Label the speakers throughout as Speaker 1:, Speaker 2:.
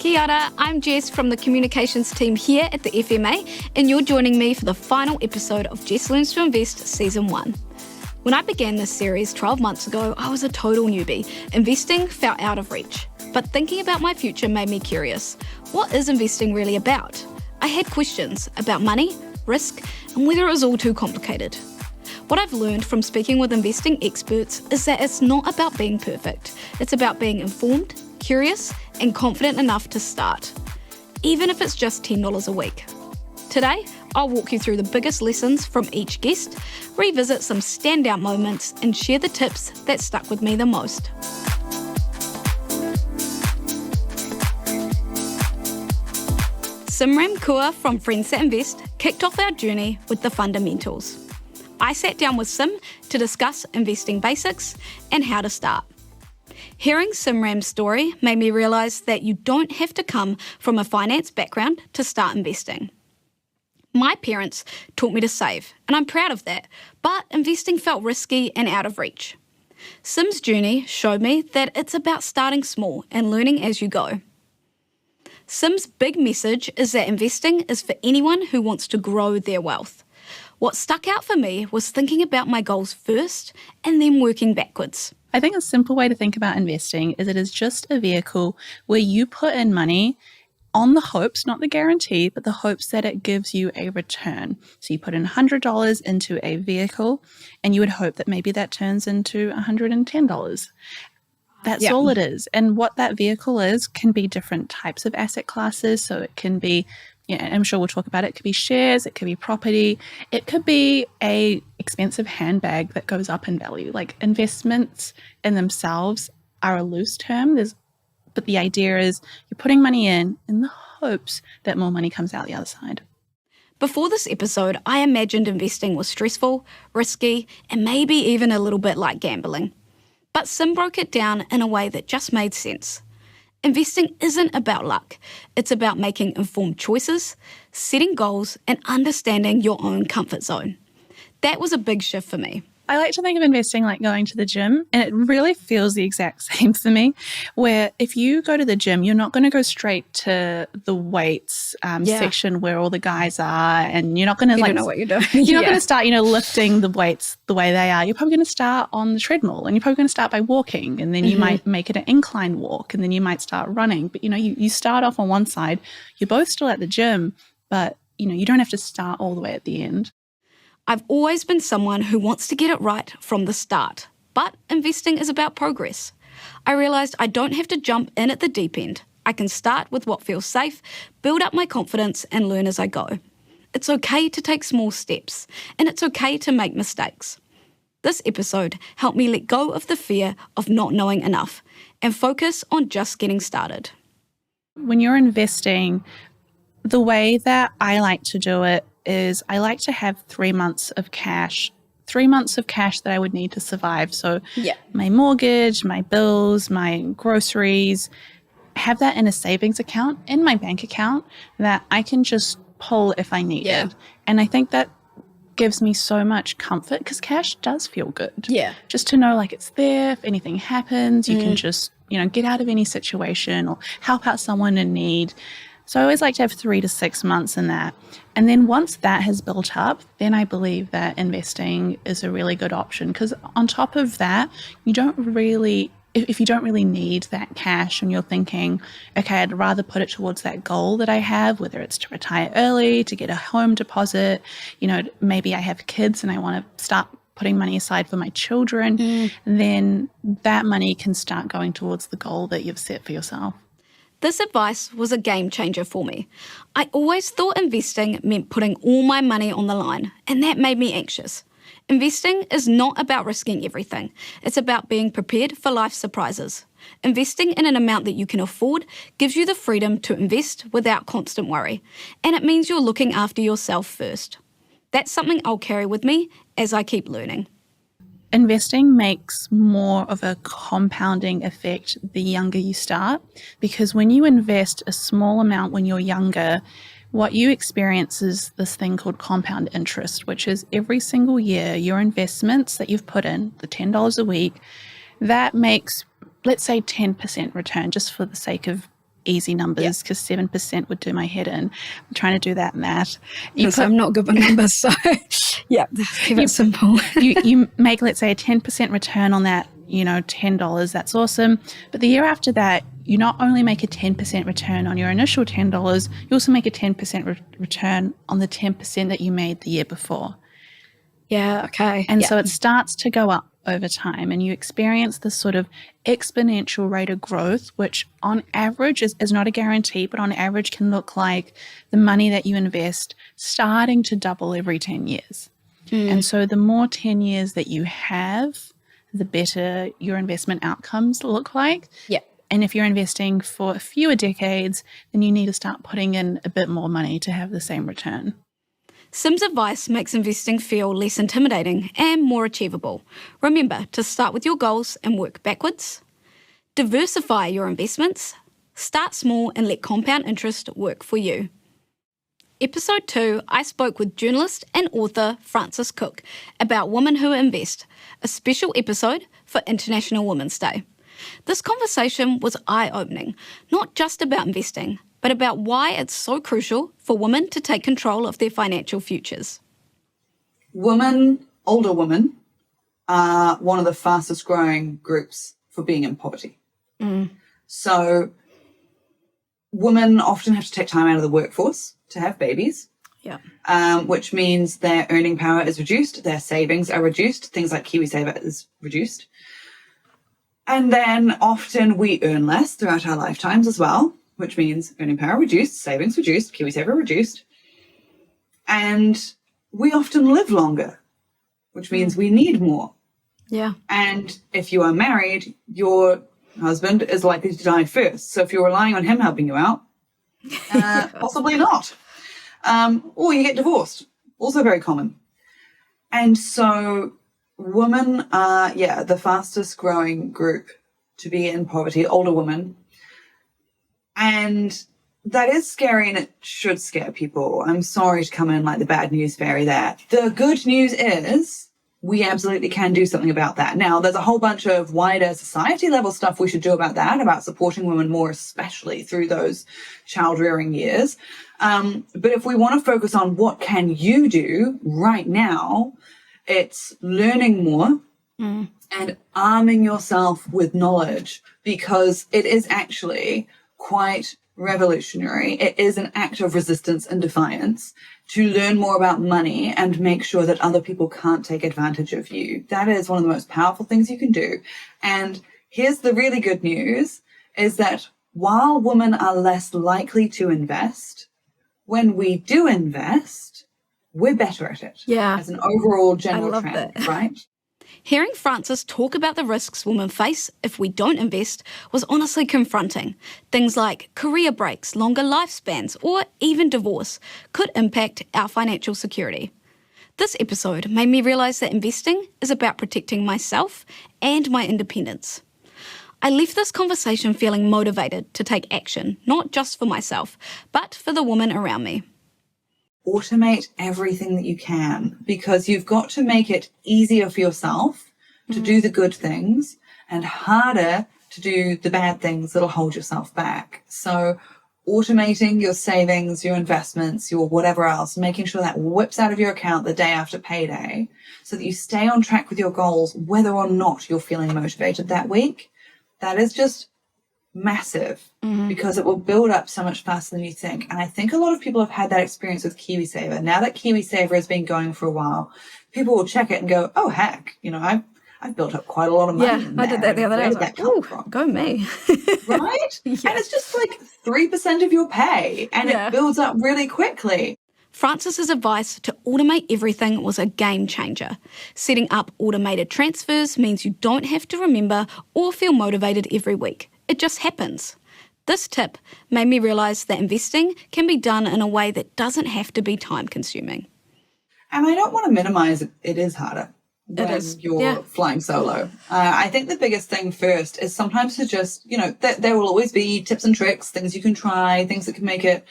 Speaker 1: Kia ora, I'm Jess from the communications team here at the FMA, and you're joining me for the final episode of Jess Learns to Invest Season 1. When I began this series 12 months ago, I was a total newbie. Investing felt out of reach. But thinking about my future made me curious. What is investing really about? I had questions about money, risk, and whether it was all too complicated. What I've learned from speaking with investing experts is that it's not about being perfect. It's about being informed, curious, and confident enough to start, even if it's just $10 a week. Today, I'll walk you through the biggest lessons from each guest, revisit some standout moments, and share the tips that stuck with me the most. Simran Kaur from Friends That Invest kicked off our journey with the fundamentals. I sat down with Sim to discuss investing basics and how to start. Hearing Simran's story made me realise that you don't have to come from a finance background to start investing. My parents taught me to save, and I'm proud of that, but investing felt risky and out of reach. Sim's journey showed me that it's about starting small and learning as you go. Sim's big message is that investing is for anyone who wants to grow their wealth. What stuck out for me was thinking about my goals first and then working backwards.
Speaker 2: I think a simple way to think about investing is it is just a vehicle where you put in money on the hopes, not the guarantee, but the hopes that it gives you a return. So you put in $100 into a vehicle and you would hope that maybe that turns into $110. That's all it is. And what that vehicle is can be different types of asset classes. So it can be, I'm sure we'll talk about it. It could be shares, it could be property, it could be a expensive handbag that goes up in value. Like investments in themselves are a loose term. But the idea is you're putting money in the hopes that more money comes out the other side.
Speaker 1: Before this episode, I imagined investing was stressful, risky, and maybe even a little bit like gambling. But Sim broke it down in a way that just made sense. Investing isn't about luck. It's about making informed choices, setting goals, and understanding your own comfort zone. That was a big shift for me.
Speaker 2: I like to think of investing like going to the gym, and it really feels the exact same for me, where if you go to the gym, you're not going to go straight to the weights section where all the guys are, and you're not going to
Speaker 1: don't know what you're doing.
Speaker 2: You're not going to start, lifting the weights the way they are. You're probably going to start on the treadmill, and you're probably going to start by walking, and then you might make it an incline walk, and then you might start running. But, you start off on one side, you're both still at the gym, but, you don't have to start all the way at the end.
Speaker 1: I've always been someone who wants to get it right from the start, but investing is about progress. I realised I don't have to jump in at the deep end. I can start with what feels safe, build up my confidence, and learn as I go. It's okay to take small steps, and it's okay to make mistakes. This episode helped me let go of the fear of not knowing enough and focus on just getting started.
Speaker 2: When you're investing, the way that I like to do it is I like to have 3 months of cash, 3 months of cash that I would need to survive. So my mortgage, my bills, my groceries, have that in a savings account, in my bank account that I can just pull if I need it. And I think that gives me so much comfort because cash does feel good. Just to know it's there. If anything happens, you can just, get out of any situation or help out someone in need. So I always like to have 3 to 6 months in that. And then once that has built up, then I believe that investing is a really good option because on top of that, if you don't really need that cash and you're thinking, okay, I'd rather put it towards that goal that I have, whether it's to retire early, to get a home deposit, maybe I have kids and I want to start putting money aside for my children, then that money can start going towards the goal that you've set for yourself.
Speaker 1: This advice was a game changer for me. I always thought investing meant putting all my money on the line, and that made me anxious. Investing is not about risking everything. It's about being prepared for life surprises. Investing in an amount that you can afford gives you the freedom to invest without constant worry, and it means you're looking after yourself first. That's something I'll carry with me as I keep learning.
Speaker 2: Investing makes more of a compounding effect the younger you start, because when you invest a small amount when you're younger, what you experience is this thing called compound interest, which is every single year your investments that you've put in, the $10 a week, that makes, let's say 10% return, just for the sake of easy numbers because 7% would do my head in. I'm trying to do that math.
Speaker 1: I'm not good with numbers, so yeah, keep it simple.
Speaker 2: you make, let's say, a 10% return on that, $10. That's awesome. But the year after that, you not only make a 10% return on your initial $10, you also make a 10% return on the 10% that you made the year before.
Speaker 1: Yeah, okay.
Speaker 2: And so it starts to go up over time, and you experience this sort of exponential rate of growth, which on average is not a guarantee, but on average can look like the money that you invest starting to double every 10 years. And so the more 10 years that you have, the better your investment outcomes look like.
Speaker 1: Yeah.
Speaker 2: And if you're investing for fewer decades, then you need to start putting in a bit more money to have the same return.
Speaker 1: Sim's advice makes investing feel less intimidating and more achievable. Remember to start with your goals and work backwards. Diversify your investments. Start small and let compound interest work for you. Episode 2, I spoke with journalist and author Frances Cook about Women Who Invest, a special episode for International Women's Day. This conversation was eye-opening, not just about investing, but about why it's so crucial for women to take control of their financial futures.
Speaker 3: Older women, are one of the fastest growing groups for being in poverty. So women often have to take time out of the workforce to have babies, which means their earning power is reduced, their savings are reduced, things like KiwiSaver is reduced. And then often we earn less throughout our lifetimes as well, which means earning power reduced, savings reduced, KiwiSaver reduced. And we often live longer, which means we need more.
Speaker 1: Yeah.
Speaker 3: And if you are married, your husband is likely to die first. So if you're relying on him helping you out, possibly not. Or you get divorced, also very common. And so women are, the fastest growing group to be in poverty, older women. And that is scary, and it should scare people. I'm sorry to come in like the bad news fairy there. The good news is we absolutely can do something about that. Now, there's a whole bunch of wider society level stuff we should do about that, about supporting women more, especially through those child rearing years. But if we want to focus on what can you do right now, it's learning more and arming yourself with knowledge, because it is actually quite revolutionary. It is an act of resistance and defiance to learn more about money and make sure that other people can't take advantage of you. That is one of the most powerful things you can do. And here's the really good news, is that while women are less likely to invest, when we do invest, we're better at it.
Speaker 1: Yeah.
Speaker 3: As an overall general trend,
Speaker 1: that.
Speaker 3: Right?
Speaker 1: Hearing Frances talk about the risks women face if we don't invest was honestly confronting. Things like career breaks, longer lifespans, or even divorce could impact our financial security. This episode made me realise that investing is about protecting myself and my independence. I left this conversation feeling motivated to take action, not just for myself, but for the women around me.
Speaker 3: Automate everything that you can, because you've got to make it easier for yourself to do the good things and harder to do the bad things that'll hold yourself back. So automating your savings, your investments, your whatever else, making sure that whips out of your account the day after payday so that you stay on track with your goals, whether or not you're feeling motivated that week. That is just massive, because it will build up so much faster than you think. And I think a lot of people have had that experience with KiwiSaver. Now that KiwiSaver has been going for a while, people will check it and go, oh, heck, I've built up quite a lot of money.
Speaker 1: Yeah, I did that the other day. I was like,
Speaker 3: ooh,
Speaker 1: go me.
Speaker 3: Right? Yeah. And it's just like 3% of your pay, and it builds up really quickly.
Speaker 1: Frances's advice to automate everything was a game changer. Setting up automated transfers means you don't have to remember or feel motivated every week. It just happens. This tip made me realise that investing can be done in a way that doesn't have to be time-consuming. And
Speaker 3: I don't want to minimise it. It is harder when you're flying solo. I think the biggest thing first is sometimes to just, there will always be tips and tricks, things you can try, things that can make it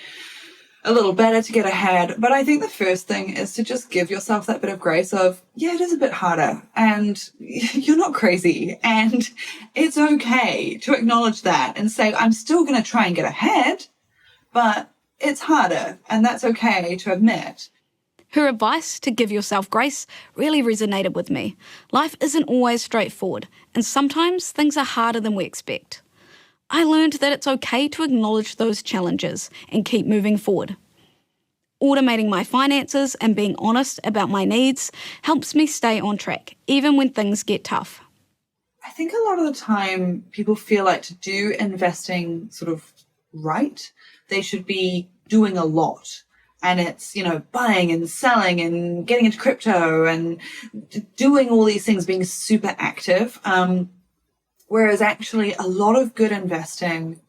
Speaker 3: a little better to get ahead. But I think the first thing is to just give yourself that bit of grace of, yeah, it is a bit harder and you're not crazy. And it's okay to acknowledge that and say, I'm still going to try and get ahead, but it's harder. And that's okay to admit.
Speaker 1: Her advice to give yourself grace really resonated with me. Life isn't always straightforward, and sometimes things are harder than we expect. I learned that it's okay to acknowledge those challenges and keep moving forward. Automating my finances and being honest about my needs helps me stay on track, even when things get tough.
Speaker 3: I think a lot of the time people feel like to do investing sort of right, they should be doing a lot. And it's, buying and selling and getting into crypto and doing all these things, being super active. Whereas actually a lot of good investing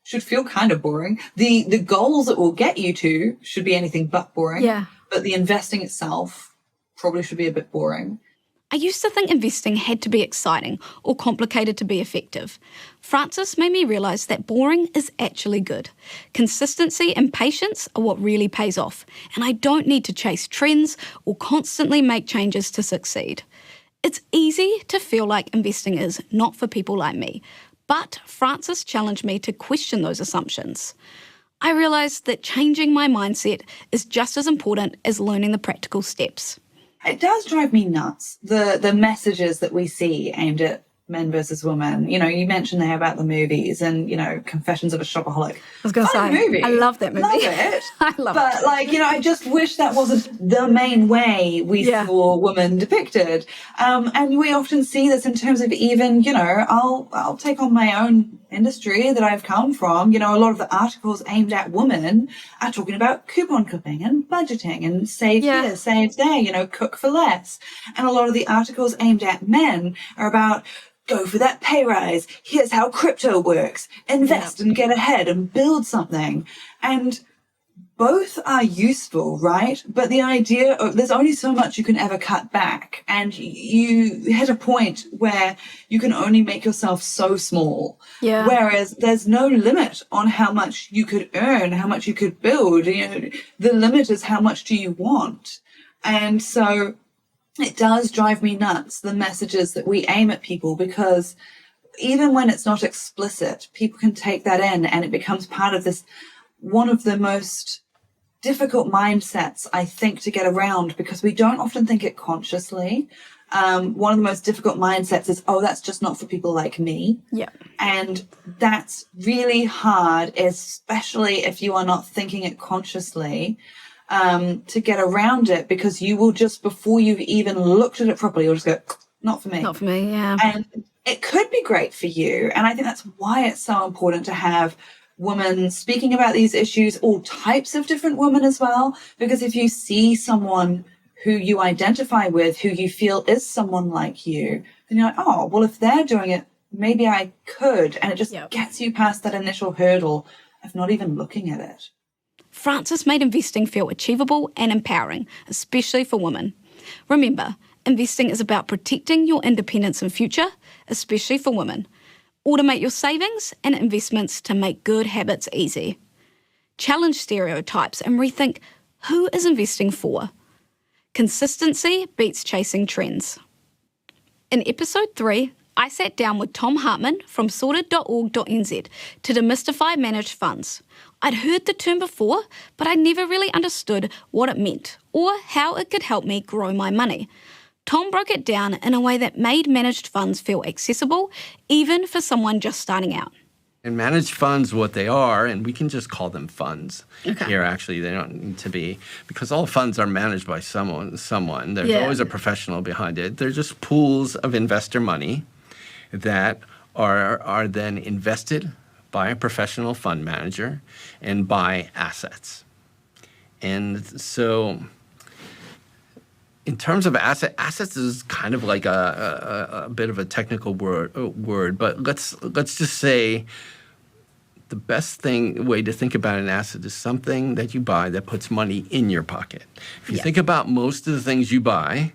Speaker 3: should feel kind of boring. The goals it will get you to should be anything but boring.
Speaker 1: Yeah.
Speaker 3: But the investing itself probably should be a bit boring.
Speaker 1: I used to think investing had to be exciting or complicated to be effective. Frances made me realise that boring is actually good. Consistency and patience are what really pays off, and I don't need to chase trends or constantly make changes to succeed. It's easy to feel like investing is not for people like me, but Frances challenged me to question those assumptions. I realised that changing my mindset is just as important as learning the practical steps.
Speaker 3: It does drive me nuts, the messages that we see aimed at men versus women. You mentioned there about the movies and, Confessions of a Shopaholic.
Speaker 1: I was going to say,
Speaker 3: movie.
Speaker 1: I love that movie.
Speaker 3: Love it.
Speaker 1: I love it.
Speaker 3: But, I just wish that wasn't the main way we saw women depicted. And we often see this in terms of even, I'll take on my own industry that I've come from. A lot of the articles aimed at women are talking about coupon clipping and budgeting and save here, save there, cook for less. And a lot of the articles aimed at men are about go for that pay rise. Here's how crypto works. Invest and get ahead and build something. And both are useful, right? But the idea of there's only so much you can ever cut back. And you hit a point where you can only make yourself so small.
Speaker 1: Yeah.
Speaker 3: Whereas there's no limit on how much you could earn, how much you could build. The limit is how much do you want. And so it does drive me nuts, the messages that we aim at people, because even when it's not explicit, people can take that in and it becomes part of this, one of the most difficult mindsets, I think, to get around because we don't often think it consciously. One of the most difficult mindsets is, that's just not for people like me.
Speaker 1: Yeah.
Speaker 3: And that's really hard, especially if you are not thinking it consciously. To get around it, because you will just, before you've even looked at it properly, you'll just go, not for me.
Speaker 1: Not for me, yeah.
Speaker 3: And it could be great for you. And I think that's why it's so important to have women speaking about these issues, all types of different women as well. Because if you see someone who you identify with, who you feel is someone like you, then you're like, if they're doing it, maybe I could. And it just gets you past that initial hurdle of not even looking at it.
Speaker 1: Frances made investing feel achievable and empowering, especially for women. Remember, investing is about protecting your independence and future, especially for women. Automate your savings and investments to make good habits easy. Challenge stereotypes and rethink who is investing for. Consistency beats chasing trends. In episode 3, I sat down with Tom Hartman from sorted.org.nz to demystify managed funds. I'd heard the term before, but I never really understood what it meant or how it could help me grow my money. Tom broke it down in a way that made managed funds feel accessible, even for someone just starting out.
Speaker 4: And managed funds, what they are, and we can just call them funds here, actually. They don't need to be, because all funds are managed by someone. There's always a professional behind it. They're just pools of investor money that are then invested by a professional fund manager and by assets. And so in terms of assets is kind of like a bit of a technical word, but let's just say the best way to think about an asset is something that you buy that puts money in your pocket. If you think about most of the things you buy,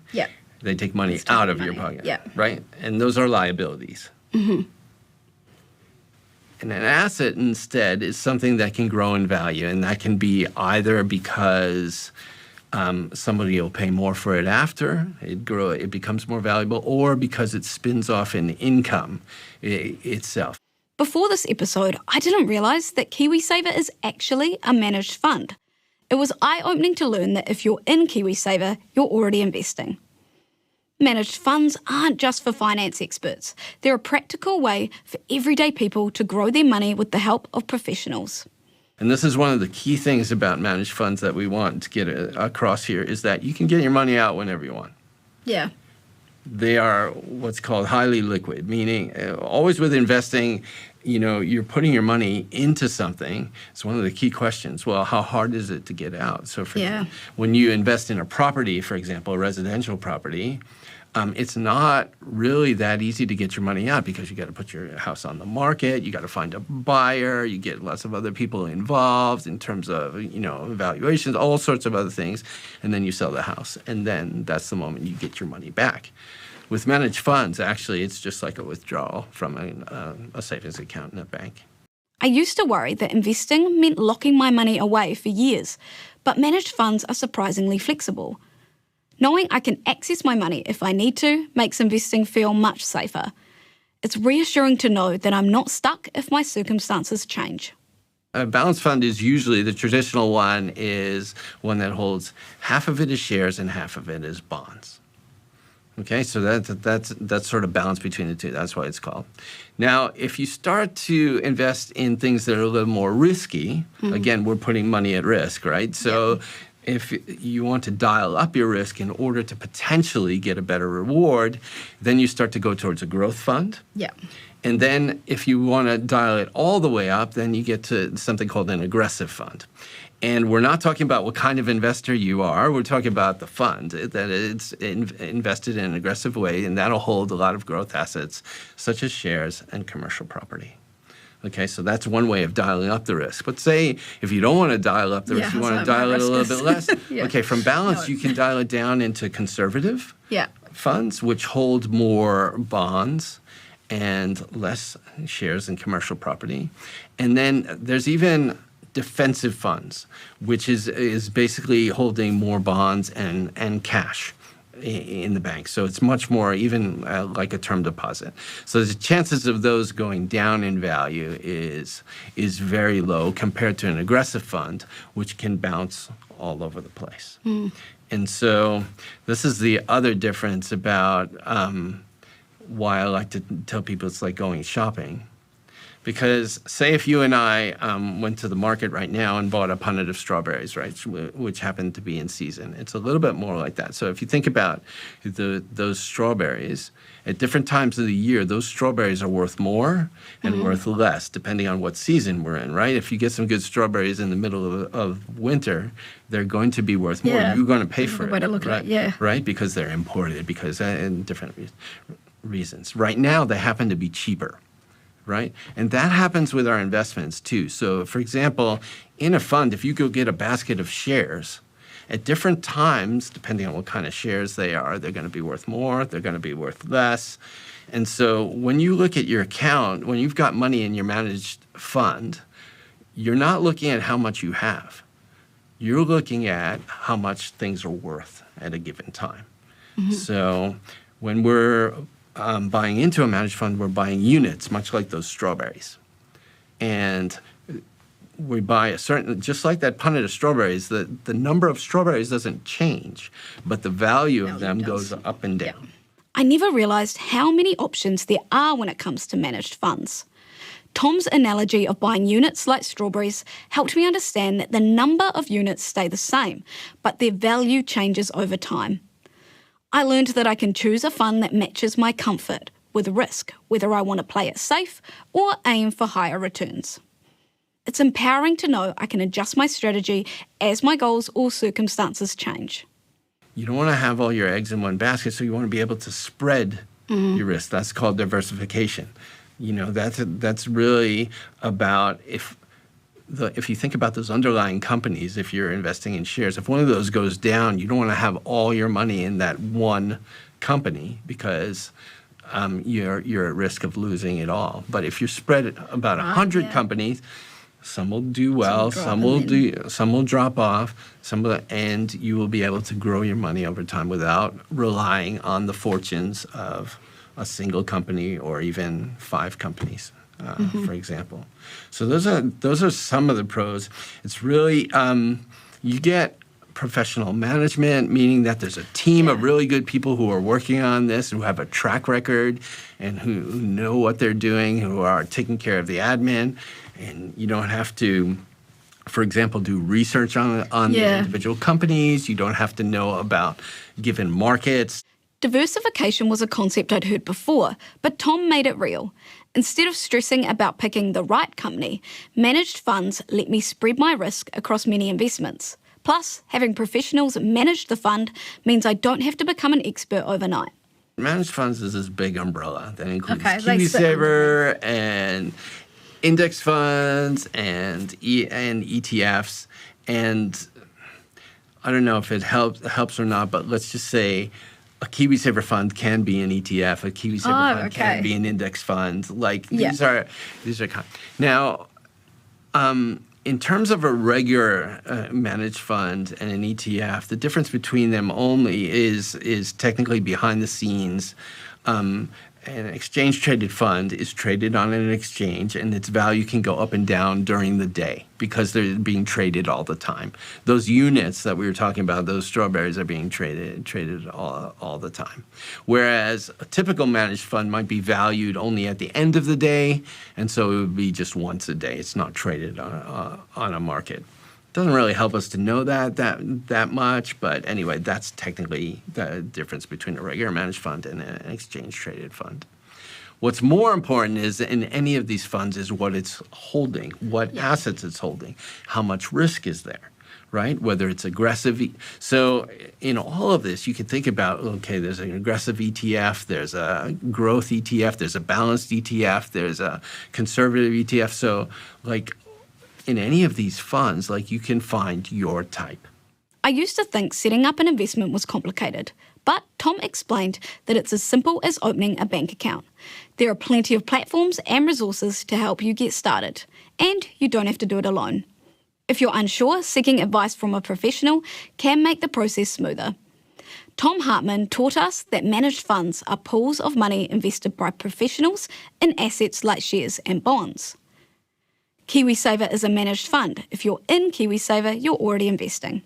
Speaker 4: they take money out of your pocket, right? And those are liabilities. Mm-hmm. And an asset instead is something that can grow in value, and that can be either because somebody will pay more for it after it becomes more valuable, or because it spins off in income itself.
Speaker 1: Before this episode, I didn't realise that KiwiSaver is actually a managed fund. It was eye-opening to learn that if you're in KiwiSaver, you're already investing. Managed funds aren't just for finance experts. They're a practical way for everyday people to grow their money with the help of professionals.
Speaker 4: And this is one of the key things about managed funds that we want to get across here, is that you can get your money out whenever you want.
Speaker 1: Yeah.
Speaker 4: They are what's called highly liquid, meaning always with investing, you're putting your money into something. It's one of the key questions. Well, how hard is it to get out? So when you invest in a property, for example, a residential property, it's not really that easy to get your money out, because you got to put your house on the market, you got to find a buyer, you get lots of other people involved in terms of, evaluations, all sorts of other things, and then you sell the house, and then that's the moment you get your money back. With managed funds, actually, it's just like a withdrawal from a savings account in a bank.
Speaker 1: I used to worry that investing meant locking my money away for years, but managed funds are surprisingly flexible. Knowing I can access my money if I need to makes investing feel much safer. It's reassuring to know that I'm not stuck if my circumstances change.
Speaker 4: A balanced fund is usually, the traditional one is one that holds half of it as shares and half of it as bonds. Okay, so that's sort of balance between the two. That's why it's called. Now, if you start to invest in things that are a little more risky, again, we're putting money at risk, right? So if you want to dial up your risk in order to potentially get a better reward, then you start to go towards a growth fund.
Speaker 1: Yeah.
Speaker 4: And then if you want to dial it all the way up, then you get to something called an aggressive fund. And we're not talking about what kind of investor you are. We're talking about the fund, that it's invested in an aggressive way, and that'll hold a lot of growth assets, such as shares and commercial property. Okay, so that's one way of dialing up the risk. But say if you don't want to dial up the risk, you want to dial it a little bit less. Okay, from balance, you can dial it down into conservative funds, which hold more bonds and less shares in commercial property. And then there's even defensive funds, which is basically holding more bonds and cash in the bank. So it's much more even like a term deposit. So the chances of those going down in value is very low compared to an aggressive fund, which can bounce all over the place. And so this is the other difference about why I like to tell people it's like going shopping. Because say if you and I went to the market right now and bought a punnet of strawberries, right, which happened to be in season, it's a little bit more like that. So if you think about those strawberries, at different times of the year, those strawberries are worth more and worth less, depending on what season we're in, right? If you get some good strawberries in the middle of winter, they're going to be worth more. You're going to pay for it,
Speaker 1: way to look at it,
Speaker 4: right? Because they're imported, because and different reasons. Right now, they happen to be cheaper. Right? And that happens with our investments too. So for example, in a fund, if you go get a basket of shares, at different times, depending on what kind of shares they are, they're going to be worth more, they're going to be worth less. And so when you look at your account, when you've got money in your managed fund, you're not looking at how much you have. You're looking at how much things are worth at a given time. So when we're buying into a managed fund, we're buying units, much like those strawberries. And we buy a certain, just like that punnet of strawberries, the number of strawberries doesn't change, but the value of them goes up and down.
Speaker 1: I never realised how many options there are when it comes to managed funds. Tom's analogy of buying units like strawberries helped me understand that the number of units stay the same, but their value changes over time. I learned that I can choose a fund that matches my comfort with risk, whether I want to play it safe or aim for higher returns. It's empowering to know I can adjust my strategy as my goals or circumstances change.
Speaker 4: You don't want to have all your eggs in one basket, so you want to be able to spread your risk. That's called diversification. That's really about if you think about those underlying companies, if you're investing in shares, if one of those goes down, you don't want to have all your money in that one company, because you're at risk of losing it all. But if you're spread about 100 companies, some will do well, some will drop off, and you will be able to grow your money over time without relying on the fortunes of a single company or even 5 companies, for example. So those are some of the pros. It's really you get professional management, meaning that there's a team of really good people who are working on this, who have a track record and who know what they're doing, who are taking care of the admin. And you don't have to, for example, do research on the individual companies. You don't have to know about given markets.
Speaker 1: Diversification was a concept I'd heard before, but Tom made it real. Instead of stressing about picking the right company, managed funds let me spread my risk across many investments. Plus, having professionals manage the fund means I don't have to become an expert overnight.
Speaker 4: Managed funds is this big umbrella that includes KiwiSaver and index funds and ETFs. And I don't know if it helps or not, but let's just say a KiwiSaver fund can be an ETF. A KiwiSaver fund can be an index fund. Like these are kind. Now, in terms of a regular managed fund and an ETF, the difference between them only is technically behind the scenes. An exchange-traded fund is traded on an exchange, and its value can go up and down during the day because they're being traded all the time. Those units that we were talking about, those strawberries, are being traded all the time. Whereas a typical managed fund might be valued only at the end of the day, and so it would be just once a day. It's not traded on a market. Doesn't really help us to know that much, but anyway, that's technically the difference between a regular managed fund and an exchange-traded fund. What's more important is in any of these funds is what it's holding, what assets it's holding, how much risk is there, right? Whether it's aggressive. So in all of this, you can think about, okay, there's an aggressive ETF, there's a growth ETF, there's a balanced ETF, there's a conservative ETF. So like, in any of these funds, like you can find your type.
Speaker 1: I used to think setting up an investment was complicated, but Tom explained that it's as simple as opening a bank account. There are plenty of platforms and resources to help you get started, and you don't have to do it alone. If you're unsure, seeking advice from a professional can make the process smoother. Tom Hartman taught us that managed funds are pools of money invested by professionals in assets like shares and bonds. KiwiSaver is a managed fund. If you're in KiwiSaver, you're already investing.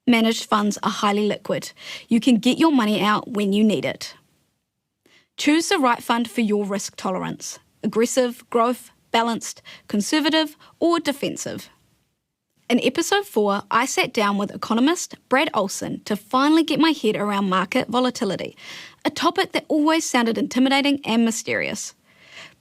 Speaker 1: Managed funds are highly liquid. You can get your money out when you need it. Choose the right fund for your risk tolerance: aggressive, growth, balanced, conservative, or defensive. In episode 4, I sat down with economist Brad Olson to finally get my head around market volatility, a topic that always sounded intimidating and mysterious.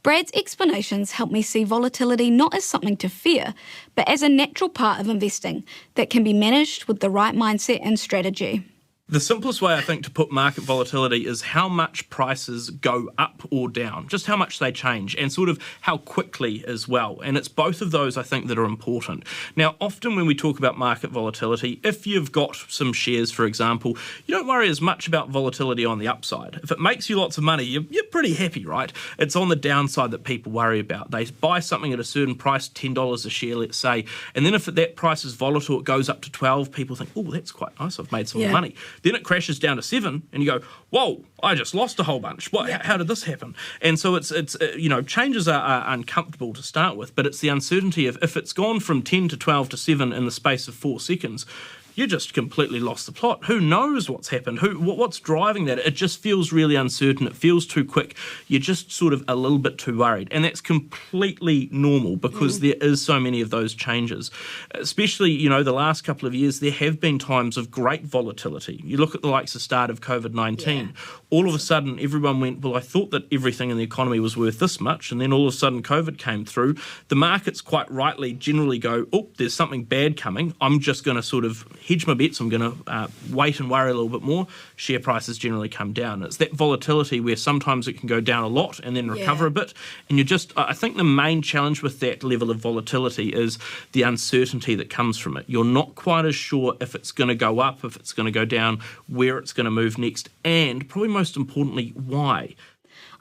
Speaker 1: Brad's explanations helped me see volatility not as something to fear, but as a natural part of investing that can be managed with the right mindset and strategy.
Speaker 5: The simplest way, I think, to put market volatility is how much prices go up or down, just how much they change, and sort of how quickly as well. And it's both of those, I think, that are important. Now, often when we talk about market volatility, if you've got some shares, for example, you don't worry as much about volatility on the upside. If it makes you lots of money, you're pretty happy, right? It's on the downside that people worry about. They buy something at a certain price, $10 a share, let's say, and then if that price is volatile, it goes up to 12, people think, oh, that's quite nice, I've made some money. Then it crashes down to 7, and you go, whoa, I just lost a whole bunch. How did this happen? And so it's changes are uncomfortable to start with, but it's the uncertainty of if it's gone from 10 to 12 to 7 in the space of 4 seconds, you just completely lost the plot. Who knows what's happened? What's driving that? It just feels really uncertain. It feels too quick. You're just sort of a little bit too worried. And that's completely normal because there is so many of those changes. Especially, the last couple of years, there have been times of great volatility. You look at the likes of start of COVID-19. All of a sudden, everyone went, well, I thought that everything in the economy was worth this much. And then all of a sudden, COVID came through. The markets quite rightly generally go, oh, there's something bad coming. I'm just going to sort of hedge my bets, I'm going to wait and worry a little bit more. Share prices generally come down. It's that volatility where sometimes it can go down a lot and then recover a bit. And I think the main challenge with that level of volatility is the uncertainty that comes from it. You're not quite as sure if it's going to go up, if it's going to go down, where it's going to move next, and probably most importantly, why.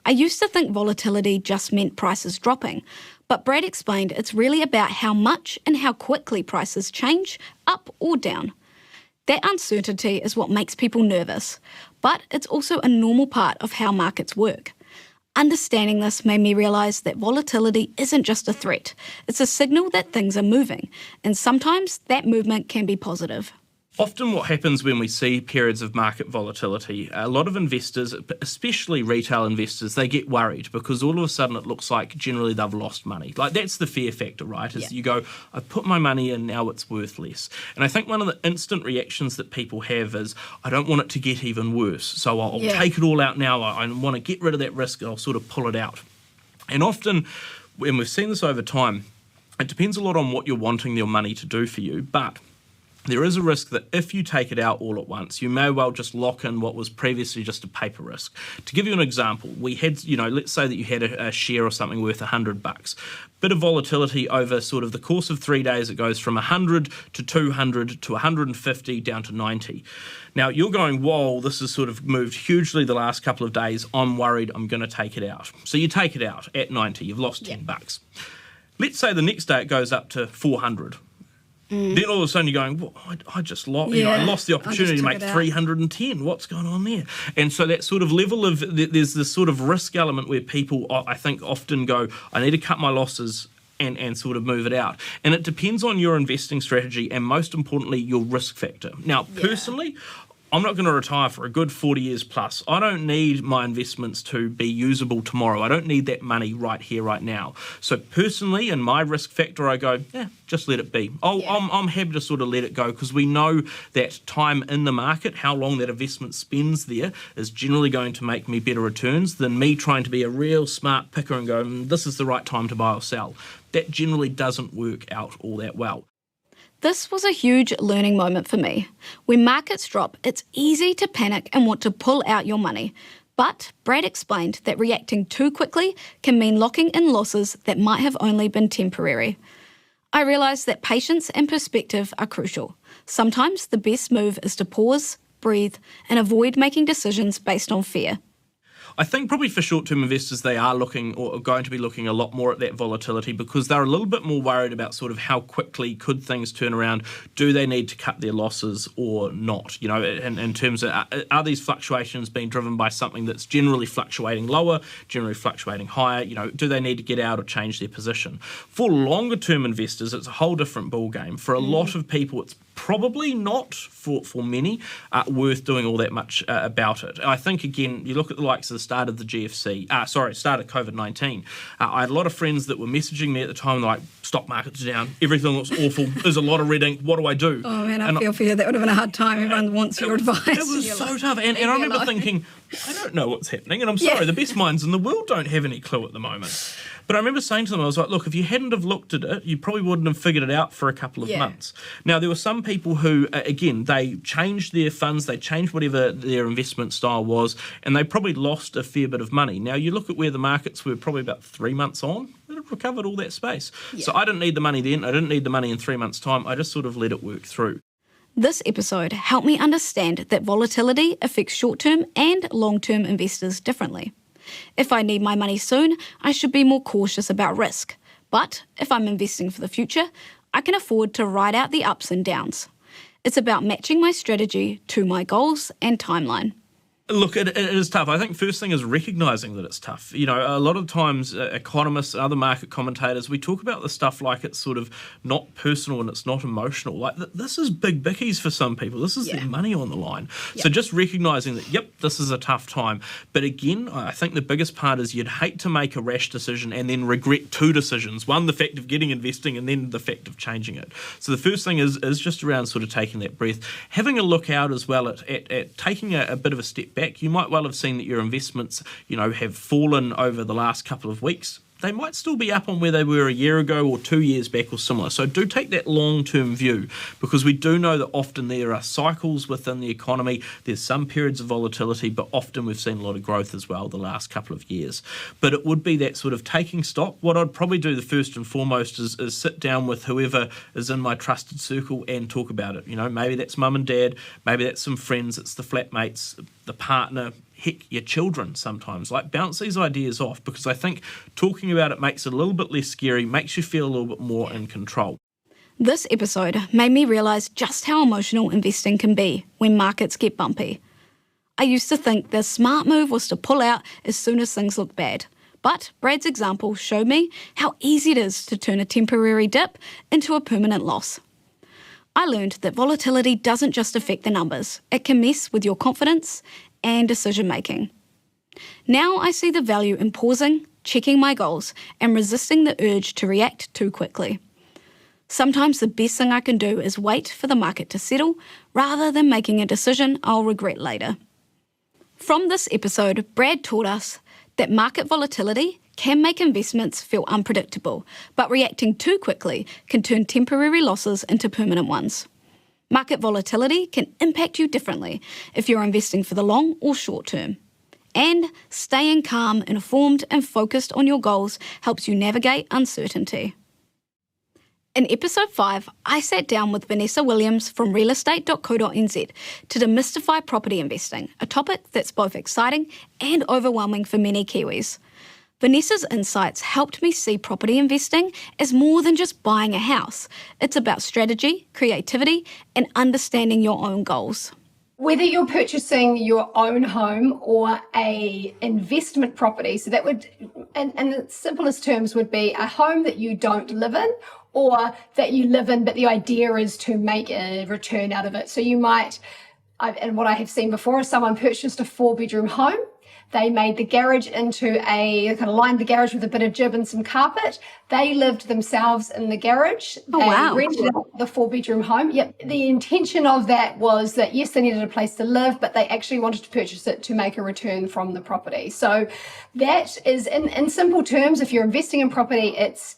Speaker 1: I used to think volatility just meant prices dropping, but Brad explained it's really about how much and how quickly prices change, up or down. That uncertainty is what makes people nervous, but it's also a normal part of how markets work. Understanding this made me realise that volatility isn't just a threat, it's a signal that things are moving, and sometimes that movement can be positive.
Speaker 5: Often what happens when we see periods of market volatility, a lot of investors, especially retail investors, they get worried because all of a sudden it looks like generally they've lost money. Like that's the fear factor, right? Is you go, I've put my money in, now it's worth less. And I think one of the instant reactions that people have is, I don't want it to get even worse. So I'll take it all out now. I want to get rid of that risk. I'll sort of pull it out. And often, and we've seen this over time, it depends a lot on what you're wanting your money to do for you, but there is a risk that if you take it out all at once, you may well just lock in what was previously just a paper risk. To give you an example, we had, let's say that you had a share or something worth $100. Bit of volatility over sort of the course of 3 days, it goes from 100 to 200 to 150 down to 90. Now you're going, whoa, this has sort of moved hugely the last couple of days. I'm worried, I'm going to take it out. So you take it out at 90, you've lost $10. Let's say the next day it goes up to 400. Then all of a sudden you're going, well, I just lost, I lost the opportunity to make 310. What's going on there? And so that sort of level of, there's this sort of risk element where people, I think, often go, I need to cut my losses and sort of move it out. And it depends on your investing strategy and most importantly, your risk factor. Now, personally, I'm not going to retire for a good 40 years plus. I don't need my investments to be usable tomorrow. I don't need that money right here, right now. So personally, in my risk factor, I go, just let it be. I'm happy to sort of let it go because we know that time in the market, how long that investment spends there, is generally going to make me better returns than me trying to be a real smart picker and go, this is the right time to buy or sell. That generally doesn't work out all that well.
Speaker 1: This was a huge learning moment for me. When markets drop, it's easy to panic and want to pull out your money. But Brad explained that reacting too quickly can mean locking in losses that might have only been temporary. I realised that patience and perspective are crucial. Sometimes the best move is to pause, breathe, and avoid making decisions based on fear.
Speaker 5: I think probably for short-term investors, they are looking or are going to be looking a lot more at that volatility because they're a little bit more worried about sort of how quickly could things turn around. Do they need to cut their losses or not? In terms of, are these fluctuations being driven by something that's generally fluctuating lower, generally fluctuating higher? Do they need to get out or change their position? For longer-term investors, it's a whole different ballgame. For a lot of people, it's probably not, for many, worth doing all that much about it. I think, again, you look at the likes of the start of the start of COVID-19. I had a lot of friends that were messaging me at the time, like, stock market's down, everything looks awful, there's a lot of red ink, what do I do?
Speaker 1: Oh man, I feel for you, that would have been a hard time, everyone wants your advice.
Speaker 5: It was so tough, and I remember thinking, I don't know what's happening, and I'm sorry, the best minds in the world don't have any clue at the moment. But I remember saying to them, I was like, look, if you hadn't have looked at it, you probably wouldn't have figured it out for a couple of months. Now, there were some people who, again, they changed their funds, they changed whatever their investment style was, and they probably lost a fair bit of money. Now, you look at where the markets were probably about 3 months on, it had recovered all that space. So I didn't need the money then, I didn't need the money in 3 months' time, I just sort of let it work through.
Speaker 1: This episode helped me understand that volatility affects short-term and long-term investors differently. If I need my money soon, I should be more cautious about risk. But if I'm investing for the future, I can afford to ride out the ups and downs. It's about matching my strategy to my goals and timeline.
Speaker 5: Look, it is tough. I think first thing is recognising that it's tough. A lot of times economists and other market commentators, we talk about this stuff like it's sort of not personal and it's not emotional. Like this is big bickies for some people. This is their money on the line. So just recognising that, this is a tough time. But again, I think the biggest part is you'd hate to make a rash decision and then regret two decisions. One, the fact of getting investing and then the fact of changing it. So the first thing is just around sort of taking that breath. Having a look out as well at taking a bit of a step back. You might well have seen that your investments, have fallen over the last couple of weeks. They might still be up on where they were a year ago or 2 years back or similar. So do take that long-term view because we do know that often there are cycles within the economy. There's some periods of volatility, but often we've seen a lot of growth as well the last couple of years. But it would be that sort of taking stock. What I'd probably do the first and foremost is sit down with whoever is in my trusted circle and talk about it. Maybe that's mum and dad, maybe that's some friends, it's the flatmates, the partner, heck, your children sometimes. Like, bounce these ideas off, because I think talking about it makes it a little bit less scary, makes you feel a little bit more in control.
Speaker 1: This episode made me realise just how emotional investing can be when markets get bumpy. I used to think the smart move was to pull out as soon as things looked bad. But Brad's example showed me how easy it is to turn a temporary dip into a permanent loss. I learned that volatility doesn't just affect the numbers, it can mess with your confidence and decision making. Now I see the value in pausing, checking my goals, and resisting the urge to react too quickly. Sometimes the best thing I can do is wait for the market to settle rather than making a decision I'll regret later. From this episode, Brad taught us that market volatility can make investments feel unpredictable, but reacting too quickly can turn temporary losses into permanent ones. Market volatility can impact you differently if you're investing for the long or short term. And staying calm, informed, and focused on your goals helps you navigate uncertainty. In episode 5, I sat down with Vanessa Williams from realestate.co.nz to demystify property investing, a topic that's both exciting and overwhelming for many Kiwis. Vanessa's insights helped me see property investing as more than just buying a house. It's about strategy, creativity, and understanding your own goals.
Speaker 6: Whether you're purchasing your own home or a investment property, so that would, in the simplest terms, would be a home that you don't live in or that you live in, but the idea is to make a return out of it. So you might, and what I have seen before is someone purchased a 4-bedroom home. They made the garage into they kind of lined the garage with a bit of jib and some carpet. They lived themselves in the garage.
Speaker 1: Oh, wow.
Speaker 6: They rented out the 4-bedroom home. Yep. The intention of that was that, yes, they needed a place to live, but they actually wanted to purchase it to make a return from the property. So that is, in simple terms, if you're investing in property, it's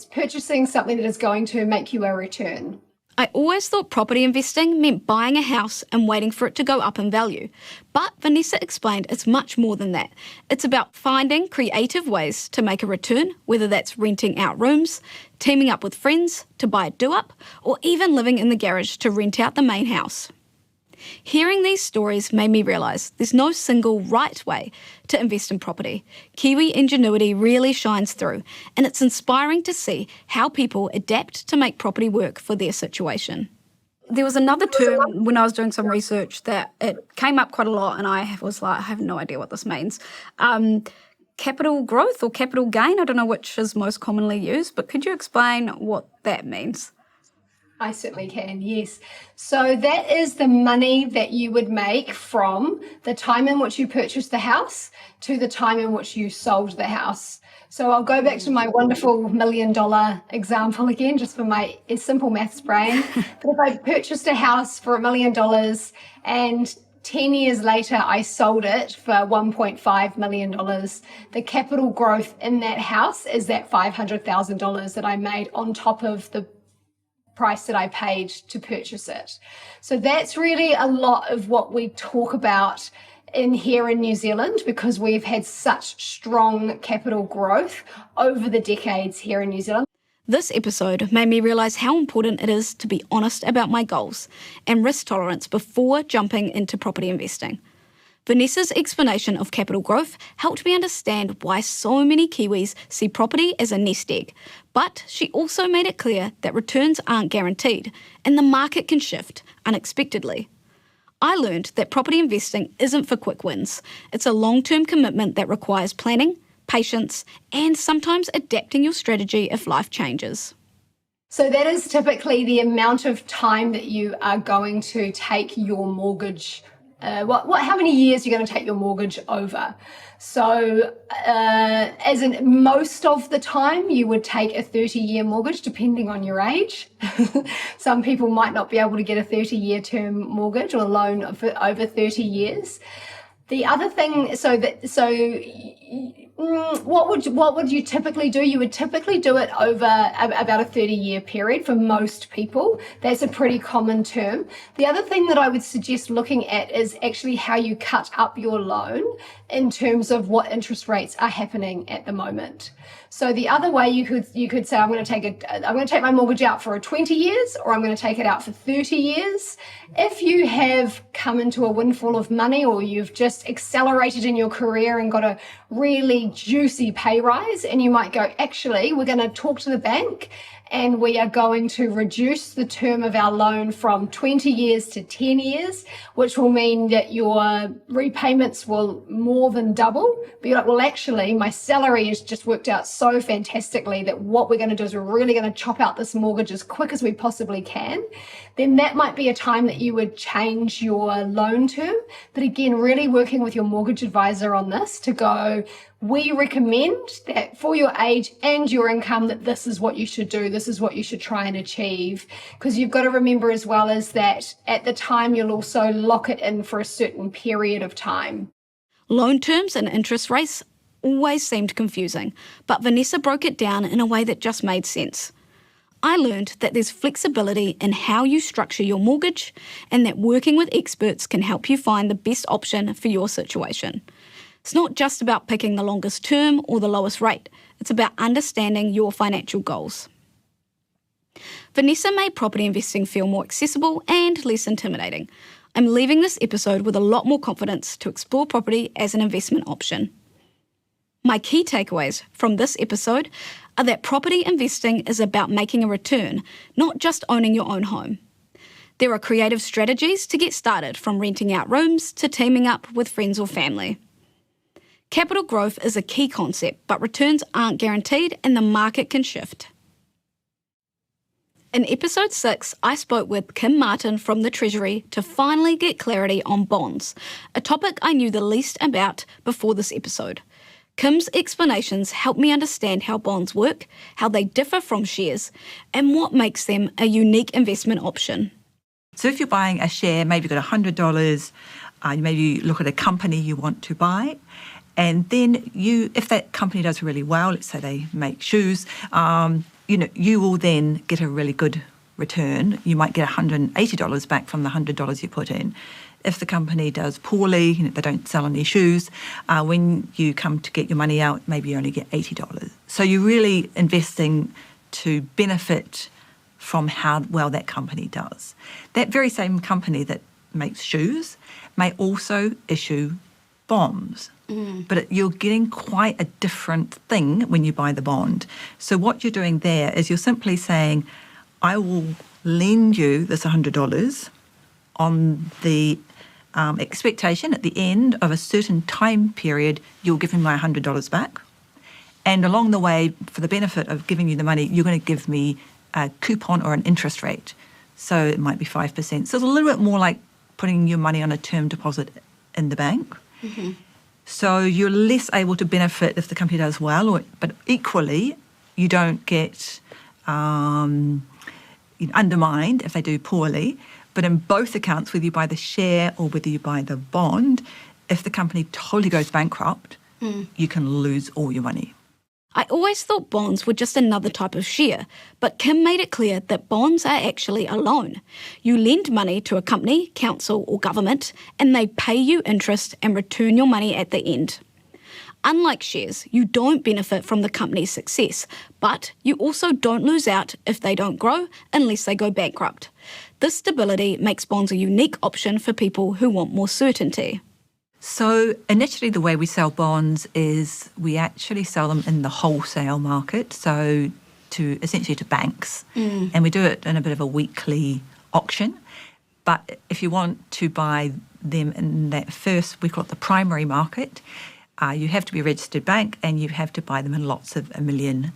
Speaker 6: purchasing something that is going to make you a return.
Speaker 1: I always thought property investing meant buying a house and waiting for it to go up in value. But Vanessa explained it's much more than that. It's about finding creative ways to make a return, whether that's renting out rooms, teaming up with friends to buy a do-up, or even living in the garage to rent out the main house. Hearing these stories made me realise there's no single right way to invest in property. Kiwi ingenuity really shines through, and it's inspiring to see how people adapt to make property work for their situation. There was another term when I was doing some research that it came up quite a lot, and I was like, I have no idea what this means. Capital growth or capital gain, I don't know which is most commonly used, but could you explain what that means?
Speaker 6: I certainly can, yes. So that is the money that you would make from the time in which you purchased the house to the time in which you sold the house. So I'll go back to my wonderful $1 million example again, just for my simple maths brain. But if I purchased a house for $1 million and 10 years later I sold it for $1.5 million, the capital growth in that house is that $500,000 that I made on top of the price that I paid to purchase it. So that's really a lot of what we talk about here in New Zealand, because we've had such strong capital growth over the decades here in New Zealand.
Speaker 1: This episode made me realise how important it is to be honest about my goals and risk tolerance before jumping into property investing. Vanessa's explanation of capital growth helped me understand why so many Kiwis see property as a nest egg. But she also made it clear that returns aren't guaranteed and the market can shift unexpectedly. I learned that property investing isn't for quick wins. It's a long-term commitment that requires planning, patience, and sometimes adapting your strategy if life changes.
Speaker 6: So that is typically the amount of time that you are going to take your mortgage. How many years you're going to take your mortgage over. So as in most of the time, you would take a 30-year mortgage, depending on your age. Some people might not be able to get a 30-year term mortgage or loan for over 30 years. The other thing, What would you typically do? You would typically do it over about a 30-year period for most people. That's a pretty common term. The other thing that I would suggest looking at is actually how you cut up your loan in terms of what interest rates are happening at the moment. So the other way you could say, I'm going to take my mortgage out for 20 years, or I'm going to take it out for 30 years. If you have come into a windfall of money, or you've just accelerated in your career and got a really juicy pay rise, and you might go, actually, we're going to talk to the bank and we are going to reduce the term of our loan from 20 years to 10 years, which will mean that your repayments will more than double. But you're like, well, actually, my salary has just worked out so fantastically that what we're going to do is we're really going to chop out this mortgage as quick as we possibly can. Then that might be a time that you would change your loan term. But again, really working with your mortgage advisor on this to go, we recommend that for your age and your income that this is what you should do, this is what you should try and achieve. Because you've got to remember as well as that at the time you'll also lock it in for a certain period of time.
Speaker 1: Loan terms and interest rates always seemed confusing, but Vanessa broke it down in a way that just made sense. I learned that there's flexibility in how you structure your mortgage and that working with experts can help you find the best option for your situation. It's not just about picking the longest term or the lowest rate. It's about understanding your financial goals. Vanessa made property investing feel more accessible and less intimidating. I'm leaving this episode with a lot more confidence to explore property as an investment option. My key takeaways from this episode are that property investing is about making a return, not just owning your own home. There are creative strategies to get started, from renting out rooms to teaming up with friends or family. Capital growth is a key concept, but returns aren't guaranteed and the market can shift. In episode 6, I spoke with Kim Martin from the Treasury to finally get clarity on bonds, a topic I knew the least about before this episode. Kim's explanations helped me understand how bonds work, how they differ from shares, and what makes them a unique investment option.
Speaker 7: So if you're buying a share, maybe you've got $100, maybe you look at a company you want to buy, and then if that company does really well, let's say they make shoes, you will then get a really good return. You might get $180 back from the $100 you put in. If the company does poorly, they don't sell any shoes, when you come to get your money out, maybe you only get $80. So you're really investing to benefit from how well that company does. That very same company that makes shoes may also issue bonds. But you're getting quite a different thing when you buy the bond. So what you're doing there is you're simply saying, I will lend you this $100 on the expectation at the end of a certain time period, you'll give me my $100 back. And along the way, for the benefit of giving you the money, you're going to give me a coupon or an interest rate. So it might be 5%. So it's a little bit more like putting your money on a term deposit in the bank. Mm-hmm. So you're less able to benefit if the company does well, but equally you don't get undermined if they do poorly. But in both accounts, whether you buy the share or whether you buy the bond, if the company totally goes bankrupt, you can lose all your money.
Speaker 1: I always thought bonds were just another type of share, but Kim made it clear that bonds are actually a loan. You lend money to a company, council or government, and they pay you interest and return your money at the end. Unlike shares, you don't benefit from the company's success, but you also don't lose out if they don't grow unless they go bankrupt. This stability makes bonds a unique option for people who want more certainty.
Speaker 7: So initially the way we sell bonds is we actually sell them in the wholesale market, so essentially to banks, and we do it in a bit of a weekly auction. But if you want to buy them in that first, we call it the primary market, you have to be a registered bank and you have to buy them in lots of $1 million.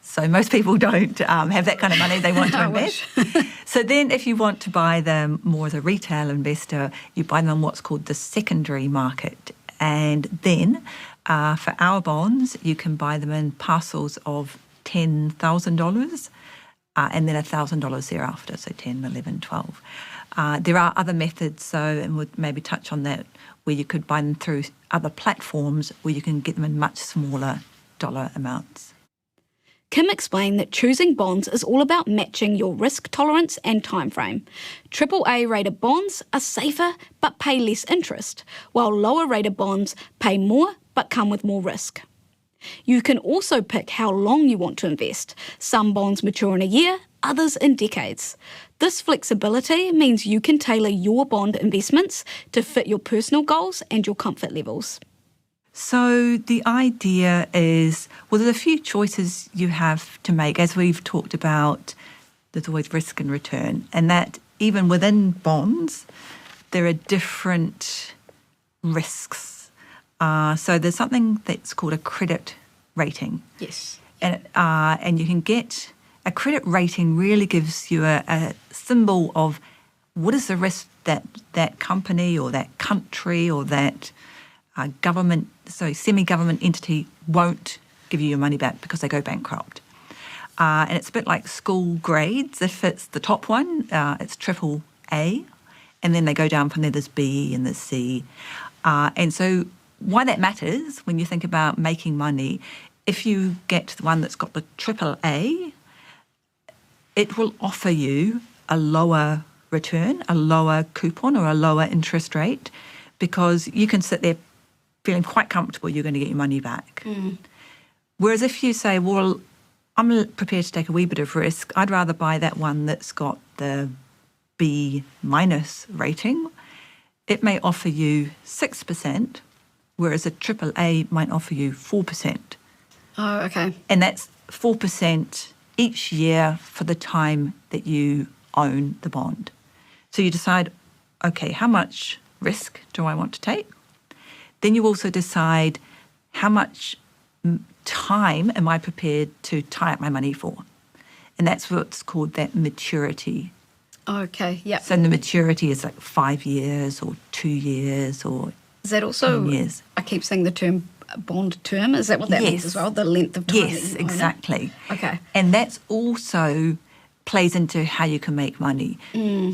Speaker 7: So most people don't have that kind of money they want to invest. So then if you want to buy them more as a retail investor, you buy them on what's called the secondary market. And then for our bonds, you can buy them in parcels of $10,000 and then $1,000 thereafter, so 10, 11, 12. There are other methods, and we'll maybe touch on that, where you could buy them through other platforms where you can get them in much smaller dollar amounts.
Speaker 1: Kim explained that choosing bonds is all about matching your risk tolerance and time frame. AAA rated bonds are safer but pay less interest, while lower rated bonds pay more but come with more risk. You can also pick how long you want to invest. Some bonds mature in a year, others in decades. This flexibility means you can tailor your bond investments to fit your personal goals and your comfort levels.
Speaker 7: So the idea is, well, there's a few choices you have to make. As we've talked about, there's always risk and return, and that even within bonds, there are different risks. So there's something that's called a credit rating.
Speaker 1: Yes.
Speaker 7: And you can get a credit rating really gives you a symbol of what is the risk that that company or that country or that government, so semi-government entity won't give you your money back because they go bankrupt. And it's a bit like school grades. If it's the top one, it's AAA, and then they go down from there, there's B and there's C. And so why that matters when you think about making money, if you get the one that's got the AAA, it will offer you a lower return, a lower coupon or a lower interest rate, because you can sit there feeling quite comfortable you're going to get your money back. Whereas if you say, well, I'm prepared to take a wee bit of risk, I'd rather buy that one that's got the B- rating, it may offer you 6%, whereas a AAA might offer you 4%.
Speaker 1: Oh, okay.
Speaker 7: And that's 4% each year for the time that you own the bond. So you decide, okay, how much risk do I want to take? Then you also decide how much time am I prepared to tie up my money for? And that's what's called that maturity.
Speaker 1: Okay, yeah.
Speaker 7: So the maturity is like 5 years or 2 years or
Speaker 1: Is that also,
Speaker 7: 10 years.
Speaker 1: I keep saying the term bond term, is that what that means as well? The length of time?
Speaker 7: Yes, exactly.
Speaker 1: Okay.
Speaker 7: And that's also plays into how you can make money.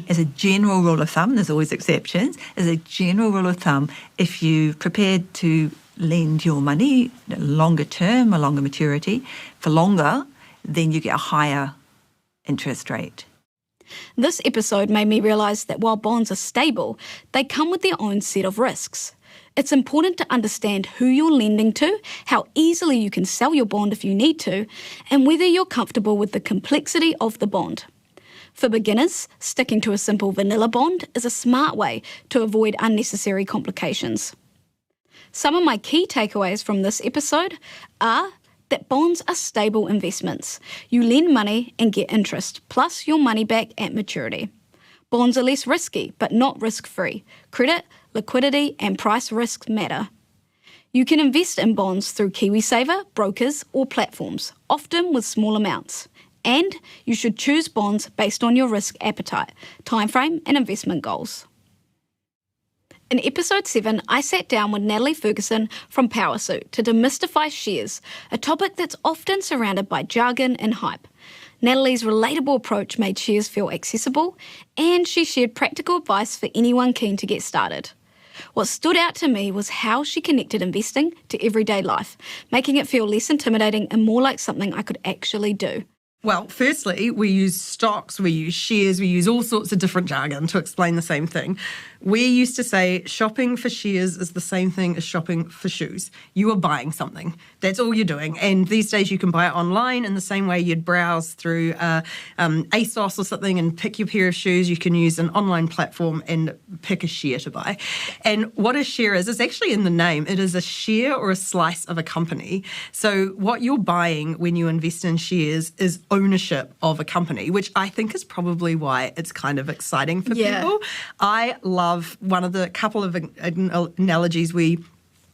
Speaker 7: As a general rule of thumb, there's always exceptions, as a general rule of thumb, if you're prepared to lend your money longer term, a longer maturity, for longer, then you get a higher interest rate.
Speaker 1: This episode made me realise that while bonds are stable, they come with their own set of risks. It's important to understand who you're lending to, how easily you can sell your bond if you need to, and whether you're comfortable with the complexity of the bond. For beginners, sticking to a simple vanilla bond is a smart way to avoid unnecessary complications. Some of my key takeaways from this episode are that bonds are stable investments. You lend money and get interest, plus your money back at maturity. Bonds are less risky, but not risk-free. Credit, liquidity and price risks matter. You can invest in bonds through KiwiSaver, brokers or platforms, often with small amounts. And you should choose bonds based on your risk appetite, timeframe and investment goals. In episode 7, I sat down with Natalie Ferguson from PowerSuit to demystify shares, a topic that's often surrounded by jargon and hype. Natalie's relatable approach made shares feel accessible, and she shared practical advice for anyone keen to get started. What stood out to me was how she connected investing to everyday life, making it feel less intimidating and more like something I could actually do.
Speaker 8: Well, firstly, we use stocks, we use shares, we use all sorts of different jargon to explain the same thing. We used to say shopping for shares is the same thing as shopping for shoes. You are buying something. That's all you're doing. And these days you can buy it online in the same way you'd browse through ASOS or something and pick your pair of shoes. You can use an online platform and pick a share to buy. And what a share is, it's actually in the name. It is a share or a slice of a company. So what you're buying when you invest in shares is ownership of a company, which I think is probably why it's kind of exciting for people. I love one of the couple of analogies we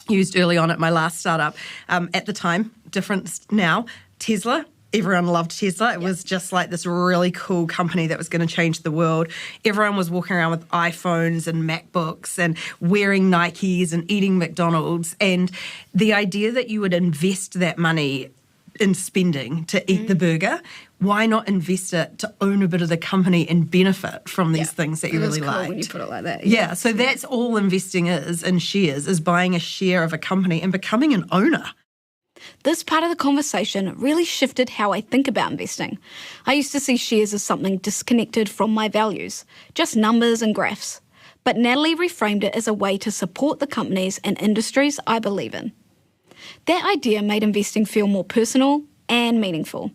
Speaker 8: used early on at my last startup. At the time, different now, Tesla. Everyone loved Tesla. It was just like this really cool company that was going to change the world. Everyone was walking around with iPhones and MacBooks and wearing Nikes and eating McDonald's. And the idea that you would invest that money in spending to eat the burger. Why not invest it to own a bit of the company and benefit from these things that you really
Speaker 1: cool
Speaker 8: like?
Speaker 1: when you put it like that.
Speaker 8: Yeah, so that's all investing is in shares, is buying a share of a company and becoming an owner.
Speaker 1: This part of the conversation really shifted how I think about investing. I used to see shares as something disconnected from my values, just numbers and graphs. But Natalie reframed it as a way to support the companies and industries I believe in. That idea made investing feel more personal and meaningful.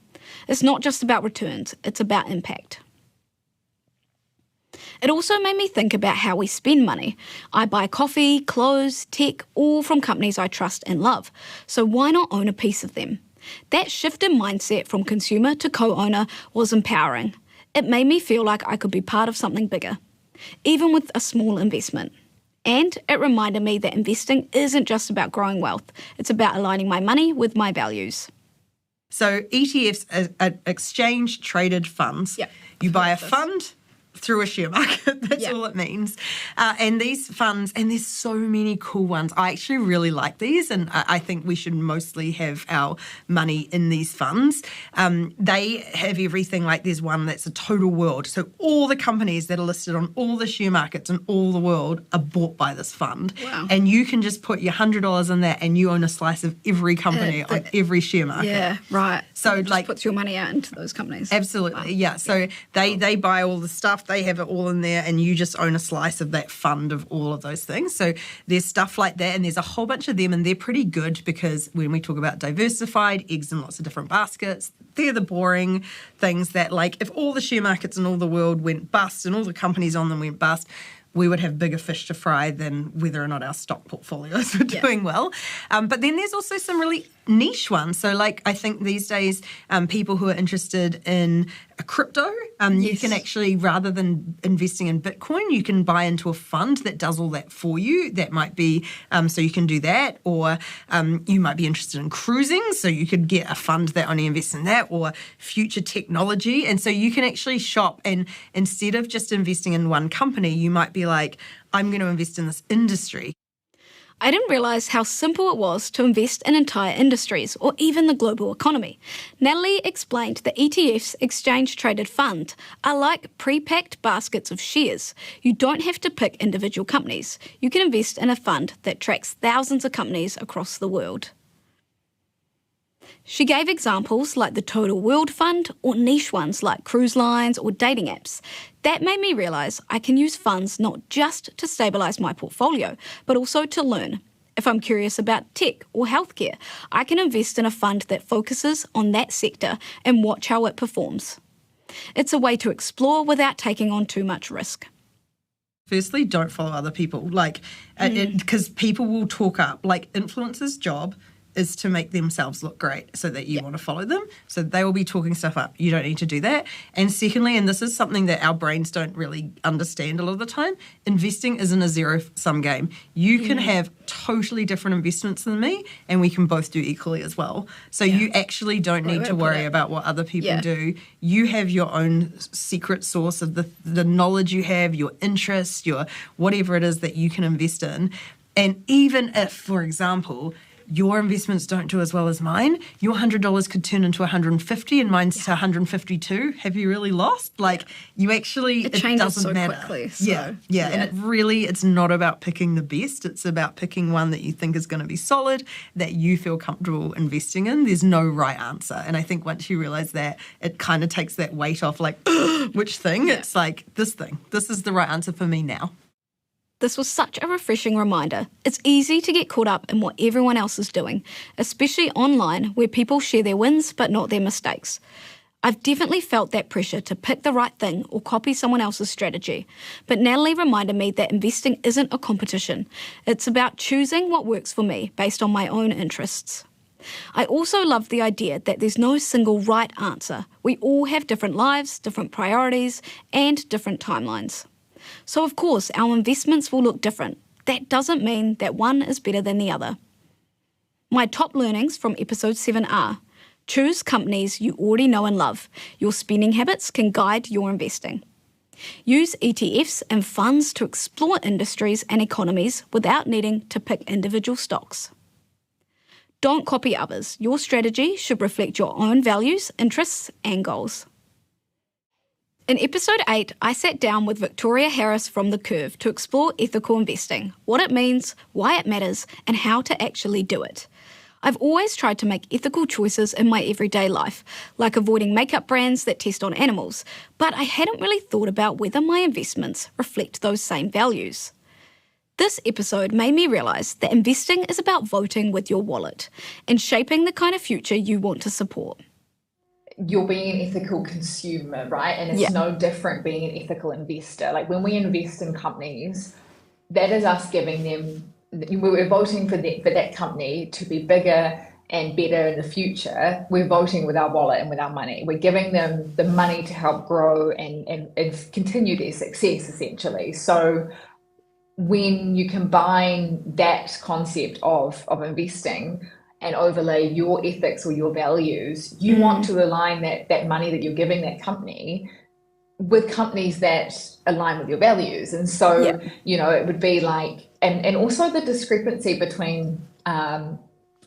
Speaker 1: It's not just about returns, it's about impact. It also made me think about how we spend money. I buy coffee, clothes, tech, all from companies I trust and love. So why not own a piece of them? That shift in mindset from consumer to co-owner was empowering. It made me feel like I could be part of something bigger, even with a small investment. And it reminded me that investing isn't just about growing wealth. It's about aligning my money with my values.
Speaker 8: So ETFs are exchange-traded funds.
Speaker 1: Yep.
Speaker 8: You buy a fund through a share market. That's all it means. And these funds, and there's so many cool ones. I actually really like these, and I think we should mostly have our money in these funds. They have everything. Like there's one that's a total world. So all the companies that are listed on all the share markets in all the world are bought by this fund.
Speaker 1: Wow.
Speaker 8: And you can just put your $100 in that and you own a slice of every company on every share market.
Speaker 1: Yeah, right.
Speaker 8: So
Speaker 1: it just
Speaker 8: like
Speaker 1: puts your money out into those companies.
Speaker 8: Absolutely, yeah. So they buy all the stuff, they have it all in there, and you just own a slice of that fund of all of those things. So there's stuff like that, and there's a whole bunch of them, and they're pretty good because when we talk about diversified, eggs in lots of different baskets, they're the boring things that, like, if all the share markets in all the world went bust and all the companies on them went bust, we would have bigger fish to fry than whether or not our stock portfolios were doing well. But then there's also some really niche ones. So like I think these days people who are interested in crypto, you can actually, rather than investing in Bitcoin, you can buy into a fund that does all that for you. That might be, so you can do that. Or you might be interested in cruising, so you could get a fund that only invests in that, or future technology. And so you can actually shop, and instead of just investing in one company, you might be like, I'm going to invest in this industry.
Speaker 1: I didn't realise how simple it was to invest in entire industries or even the global economy. Natalie explained that ETFs, exchange-traded fund, are like pre-packed baskets of shares. You don't have to pick individual companies. You can invest in a fund that tracks thousands of companies across the world. She gave examples like the Total World Fund or niche ones like cruise lines or dating apps. That made me realise I can use funds not just to stabilise my portfolio, but also to learn. If I'm curious about tech or healthcare, I can invest in a fund that focuses on that sector and watch how it performs. It's a way to explore without taking on too much risk.
Speaker 8: Firstly, don't follow other people, because people will talk up. Like, influencers' job is to make themselves look great so that you want to follow them. So they will be talking stuff up. You don't need to do that. And secondly, and this is something that our brains don't really understand a lot of the time, investing isn't a zero-sum game. You can have totally different investments than me, and we can both do equally as well. So you actually don't need to worry about what other people do. You have your own secret source of the knowledge you have, your interests, your whatever it is that you can invest in. And even if, for example, your investments don't do as well as mine, your $100 could turn into $150 and mine's to $152. Have you really lost? Like, you actually, it doesn't so matter.
Speaker 1: Quickly, so,
Speaker 8: and it's not about picking the best. It's about picking one that you think is going to be solid, that you feel comfortable investing in. There's no right answer. And I think once you realize that, it kind of takes that weight off, like, which thing? It's like, this thing. This is the right answer for me now.
Speaker 1: This was such a refreshing reminder. It's easy to get caught up in what everyone else is doing, especially online where people share their wins but not their mistakes. I've definitely felt that pressure to pick the right thing or copy someone else's strategy. But Natalie reminded me that investing isn't a competition. It's about choosing what works for me based on my own interests. I also love the idea that there's no single right answer. We all have different lives, different priorities, and different timelines. So of course, our investments will look different. That doesn't mean that one is better than the other. My top learnings from episode 7 are: choose companies you already know and love. Your spending habits can guide your investing. Use ETFs and funds to explore industries and economies without needing to pick individual stocks. Don't copy others. Your strategy should reflect your own values, interests, and goals. In episode 8, I sat down with Victoria Harris from The Curve to explore ethical investing, what it means, why it matters, and how to actually do it. I've always tried to make ethical choices in my everyday life, like avoiding makeup brands that test on animals, but I hadn't really thought about whether my investments reflect those same values. This episode made me realise that investing is about voting with your wallet and shaping the kind of future you want to support.
Speaker 9: You're being an ethical consumer, right? And it's no different being an ethical investor. Like when we invest in companies, that is us giving them, we're voting for that company to be bigger and better in the future. We're voting with our wallet and with our money. We're giving them the money to help grow and continue their success, essentially. So when you combine that concept of investing and overlay your ethics or your values, you want to align that money that you're giving that company with companies that align with your values. And so, it would be like, and also the discrepancy between,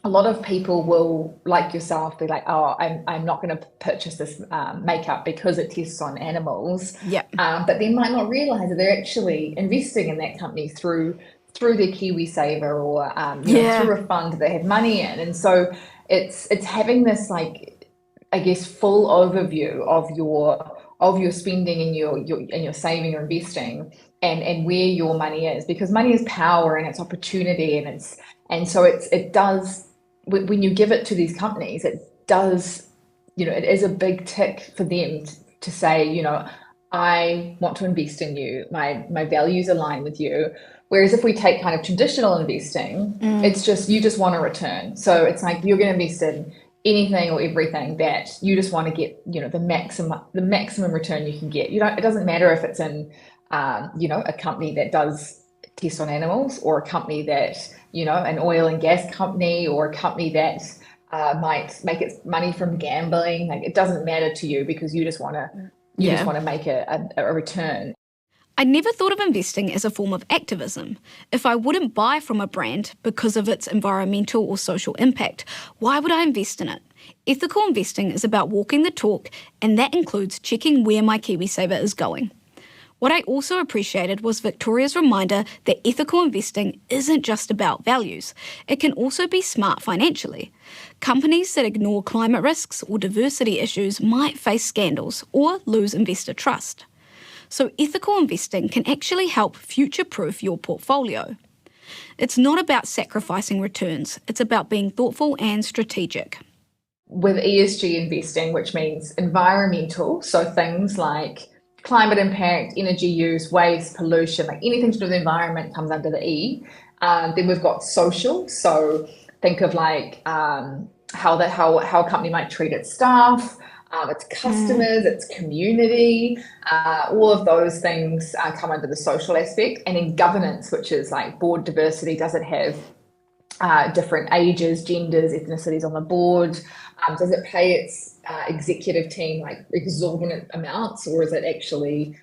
Speaker 9: a lot of people will, like yourself, be like, oh, I'm not going to purchase this makeup because it tests on animals. But they might not realize that they're actually investing in that company through their KiwiSaver or through a fund they have money in. And so it's having this, like, I guess, full overview of your spending and your saving or investing and where your money is, because money is power and it's opportunity and so it does, when you give it to these companies, it does, it is a big tick for them to say, I want to invest in you, my values align with you. Whereas if we take kind of traditional investing, it's just, you just want a return. So it's like you're going to invest in anything or everything that you just want to get, the maximum return you can get. It doesn't matter if it's in, a company that does test on animals, or a company that, an oil and gas company, or a company that might make its money from gambling. Like, it doesn't matter to you because you just want to make a return.
Speaker 1: I never thought of investing as a form of activism. If I wouldn't buy from a brand because of its environmental or social impact, why would I invest in it? Ethical investing is about walking the talk, and that includes checking where my KiwiSaver is going. What I also appreciated was Victoria's reminder that ethical investing isn't just about values. It can also be smart financially. Companies that ignore climate risks or diversity issues might face scandals or lose investor trust. So ethical investing can actually help future-proof your portfolio. It's not about sacrificing returns. It's about being thoughtful and strategic.
Speaker 9: With ESG investing, which means environmental, so things like climate impact, energy use, waste, pollution, like anything to do with the environment comes under the E. Then we've got social, so think of like how a company might treat its staff, its customers, its community, all of those things come under the social aspect. And then governance, which is like board diversity, does it have different ages, genders, ethnicities on the board? Does it pay its executive team like exorbitant amounts, or is it actually,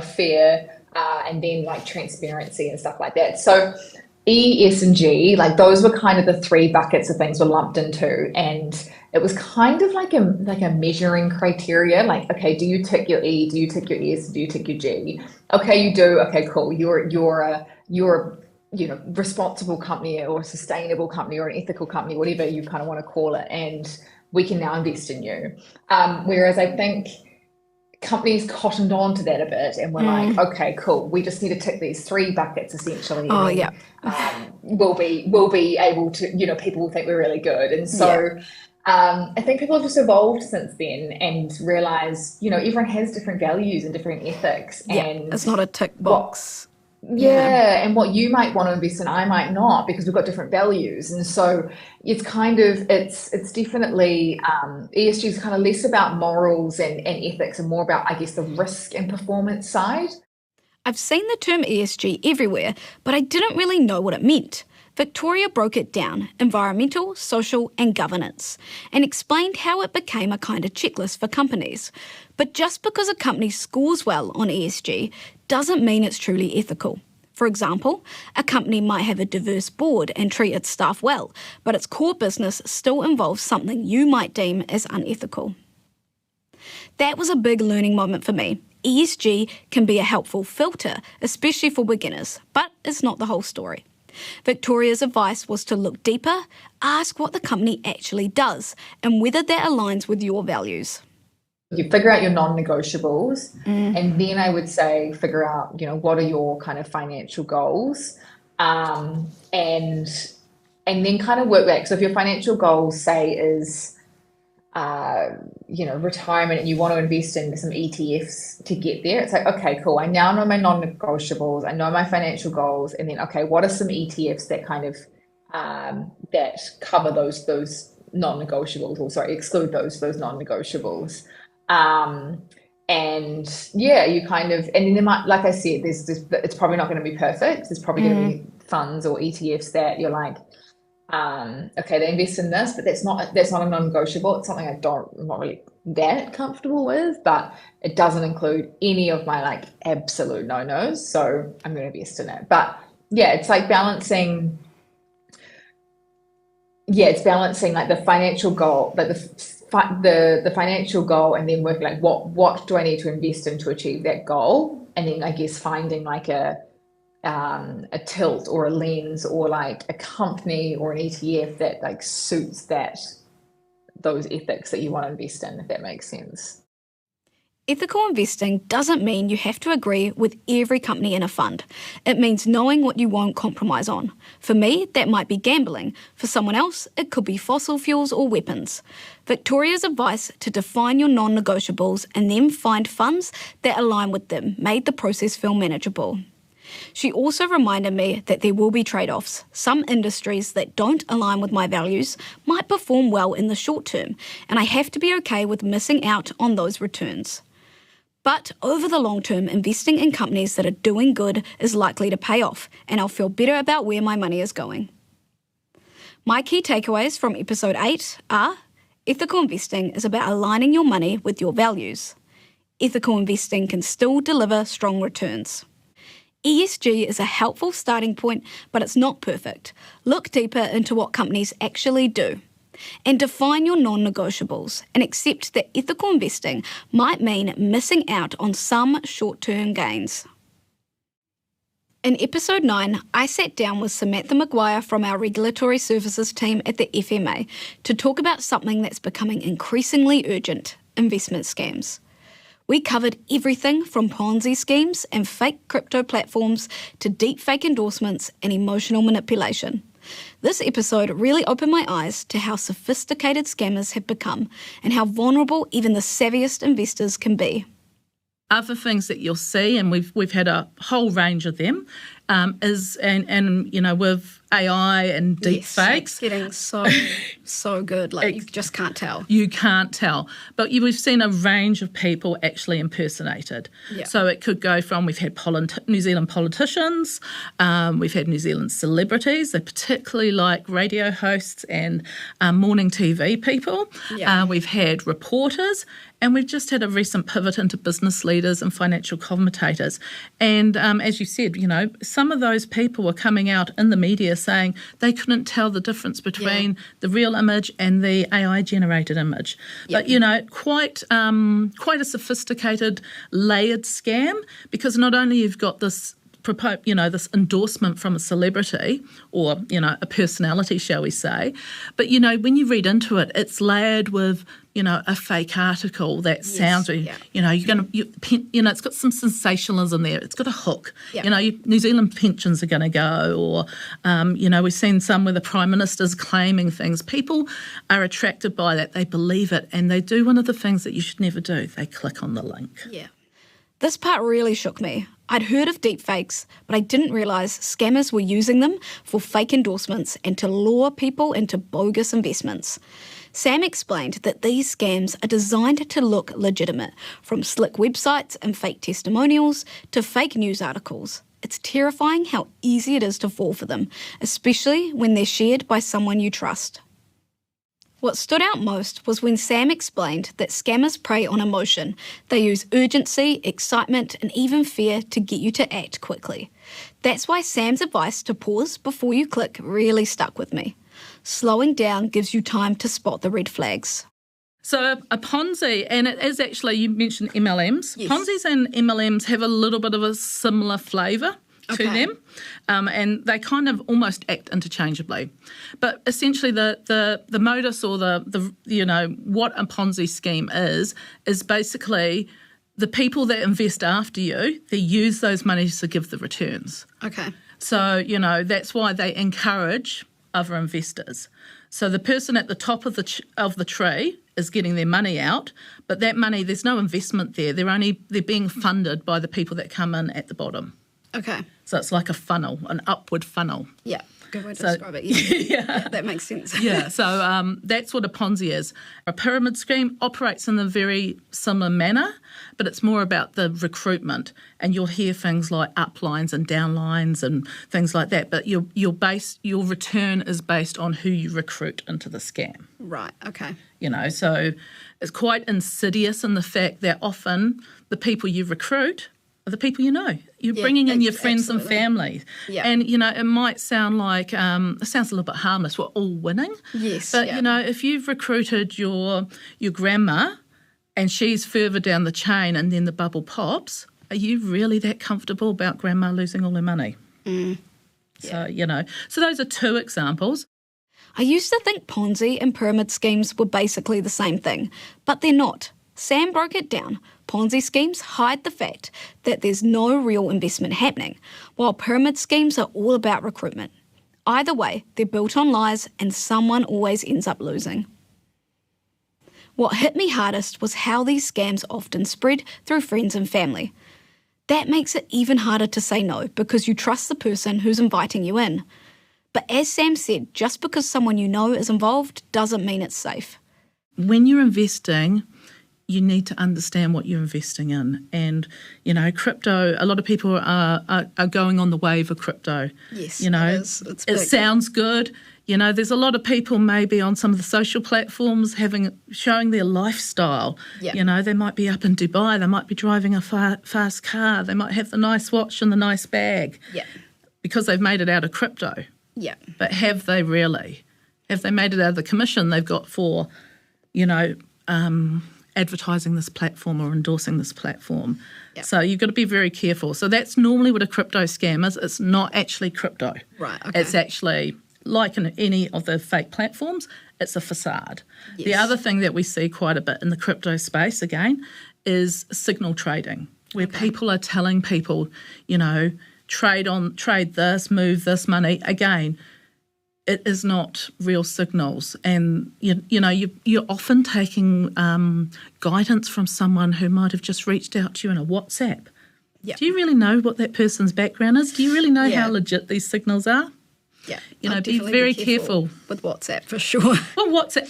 Speaker 9: fair? And then like transparency and stuff like that. So E, S, and G, like those were kind of the three buckets of things were lumped into, and it was kind of like a measuring criteria. Like, okay, do you tick your E? Do you tick your S? Do you tick your G? Okay, you do. Okay, cool. You're a responsible company or a sustainable company or an ethical company, whatever you kind of want to call it, and we can now invest in you. Whereas I think companies cottoned on to that a bit and were like, okay, cool, we just need to tick these three buckets essentially. We'll be able to, people will think we're really good. And so I think people have just evolved since then and realized, everyone has different values and different ethics. And
Speaker 1: it's not a tick box.
Speaker 9: And what you might want to invest in, I might not, because we've got different values. And so it's kind of, it's definitely, ESG is kind of less about morals and ethics and more about, I guess, the risk and performance side.
Speaker 1: I've seen the term ESG everywhere, but I didn't really know what it meant. Victoria broke it down, environmental, social and governance, and explained how it became a kind of checklist for companies. But just because a company scores well on ESG doesn't mean it's truly ethical. For example, a company might have a diverse board and treat its staff well, but its core business still involves something you might deem as unethical. That was a big learning moment for me. ESG can be a helpful filter, especially for beginners, but it's not the whole story. Victoria's advice was to look deeper, ask what the company actually does, and whether that aligns with your values.
Speaker 9: You figure out your non-negotiables, and then I would say figure out, what are your kind of financial goals, and then kind of work back. So if your financial goals, say, is retirement, and you want to invest in some ETFs to get there, it's like, okay, cool. I now know my non-negotiables. I know my financial goals, and then, okay, what are some ETFs that kind of that cover those non-negotiables, or exclude those non-negotiables. And yeah, you kind of, and then there might, like I said, it's probably not going to be perfect. There's probably going to be funds or ETFs that you're like, okay, they invest in this, but that's not a non-negotiable. It's something I'm not really that comfortable with, but it doesn't include any of my absolute no-nos. So I'm going to invest in it. But yeah, it's like balancing. Yeah, it's balancing the financial goal, the financial goal, and then working what do I need to invest in to achieve that goal, and then I guess finding a tilt or a lens or a company or an ETF that suits those ethics that you want to invest in, if that makes sense.
Speaker 1: Ethical investing doesn't mean you have to agree with every company in a fund. It means knowing what you won't compromise on. For me, that might be gambling. For someone else, it could be fossil fuels or weapons. Victoria's advice to define your non-negotiables and then find funds that align with them made the process feel manageable. She also reminded me that there will be trade-offs. Some industries that don't align with my values might perform well in the short term, and I have to be okay with missing out on those returns. But over the long term, investing in companies that are doing good is likely to pay off, and I'll feel better about where my money is going. My key takeaways from episode 8 are: ethical investing is about aligning your money with your values. Ethical investing can still deliver strong returns. ESG is a helpful starting point, but it's not perfect. Look deeper into what companies actually do. And define your non-negotiables, and accept that ethical investing might mean missing out on some short-term gains. In episode 9, I sat down with Samantha Maguire from our regulatory services team at the FMA to talk about something that's becoming increasingly urgent: investment scams. We covered everything from Ponzi schemes and fake crypto platforms to deepfake endorsements and emotional manipulation. This episode really opened my eyes to how sophisticated scammers have become and how vulnerable even the savviest investors can be.
Speaker 2: Other things that you'll see, and we've had a whole range of them, is with AI and deep fakes.
Speaker 1: It's getting so good. You just can't tell.
Speaker 2: You can't tell. But we've seen a range of people actually impersonated. Yeah. So it could go from, we've had New Zealand politicians, we've had New Zealand celebrities. They particularly like radio hosts and morning TV people. Yeah. We've had reporters, and we've just had a recent pivot into business leaders and financial commentators. And as you said, some of those people were coming out in the media saying they couldn't tell the difference between the real image and the AI-generated image. But, quite a sophisticated, layered scam, because not only you've got this this endorsement from a celebrity or, a personality, shall we say. But, when you read into it, it's layered with, a fake article that sounds, it's got some sensationalism there. It's got a hook. Yep. New Zealand pensions are going to go, or, we've seen some where the Prime Minister's claiming things. People are attracted by that. They believe it, and they do one of the things that you should never do. They click on the link.
Speaker 1: Yeah. This part really shook me. I'd heard of deepfakes, but I didn't realise scammers were using them for fake endorsements and to lure people into bogus investments. Sam explained that these scams are designed to look legitimate, from slick websites and fake testimonials to fake news articles. It's terrifying how easy it is to fall for them, especially when they're shared by someone you trust. What stood out most was when Sam explained that scammers prey on emotion. They use urgency, excitement, and even fear to get you to act quickly. That's why Sam's advice to pause before you click really stuck with me. Slowing down gives you time to spot the red flags.
Speaker 2: So a Ponzi, and it is actually, you mentioned MLMs. Yes. Ponzis and MLMs have a little bit of a similar flavour to them, and they kind of almost act interchangeably. But essentially the modus or the what a Ponzi scheme is basically the people that invest after you, they use those monies to give the returns.
Speaker 1: Okay.
Speaker 2: So, that's why they encourage other investors. So the person at the top of the tree is getting their money out, but that money, there's no investment there. They're being funded by the people that come in at the bottom.
Speaker 1: Okay.
Speaker 2: So it's like a funnel, an upward funnel.
Speaker 1: Yeah, good way to describe it. Yeah, that makes sense.
Speaker 2: Yeah, so that's what a Ponzi is. A pyramid scheme operates in a very similar manner, but it's more about the recruitment, and you'll hear things like uplines and downlines and things like that, but your return is based on who you recruit into the scam.
Speaker 1: Right, okay.
Speaker 2: So it's quite insidious in the fact that often the people you recruit are the people you know. You're bringing in your friends and family. Yeah. And, it might sound like, it sounds a little bit harmless, we're all winning.
Speaker 1: Yes.
Speaker 2: But, if you've recruited your grandma and she's further down the chain and then the bubble pops, are you really that comfortable about grandma losing all her money?
Speaker 1: Mm.
Speaker 2: So, so those are two examples.
Speaker 1: I used to think Ponzi and pyramid schemes were basically the same thing, but they're not. Sam broke it down. Ponzi schemes hide the fact that there's no real investment happening, while pyramid schemes are all about recruitment. Either way, they're built on lies and someone always ends up losing. What hit me hardest was how these scams often spread through friends and family. That makes it even harder to say no because you trust the person who's inviting you in. But as Sam said, just because someone you know is involved doesn't mean it's safe.
Speaker 2: When you're investing, you need to understand what you're investing in. And, crypto, a lot of people are going on the wave of crypto.
Speaker 1: Yes, it is.
Speaker 2: It sounds good. There's a lot of people maybe on some of the social platforms showing their lifestyle. Yeah. They might be up in Dubai, they might be driving a fast car, they might have the nice watch and the nice bag.
Speaker 1: Yeah.
Speaker 2: Because they've made it out of crypto.
Speaker 1: Yeah.
Speaker 2: But have they really? Have they made it out of the commission they've got for, advertising this platform or endorsing this platform? Yep. So you've got to be very careful. So that's normally what a crypto scam is. It's not actually crypto.
Speaker 1: Right, okay.
Speaker 2: It's actually, like in any of the fake platforms, it's a facade. Yes. The other thing that we see quite a bit in the crypto space, again, is signal trading, where people are telling people, trade this, move this money. Again, it is not real signals, and you're often taking guidance from someone who might have just reached out to you in a WhatsApp. Yep. Do you really know what that person's background is? Do you really know how legit these signals are?
Speaker 1: Yeah,
Speaker 2: be very careful
Speaker 1: with WhatsApp for sure.
Speaker 2: Well, WhatsApp,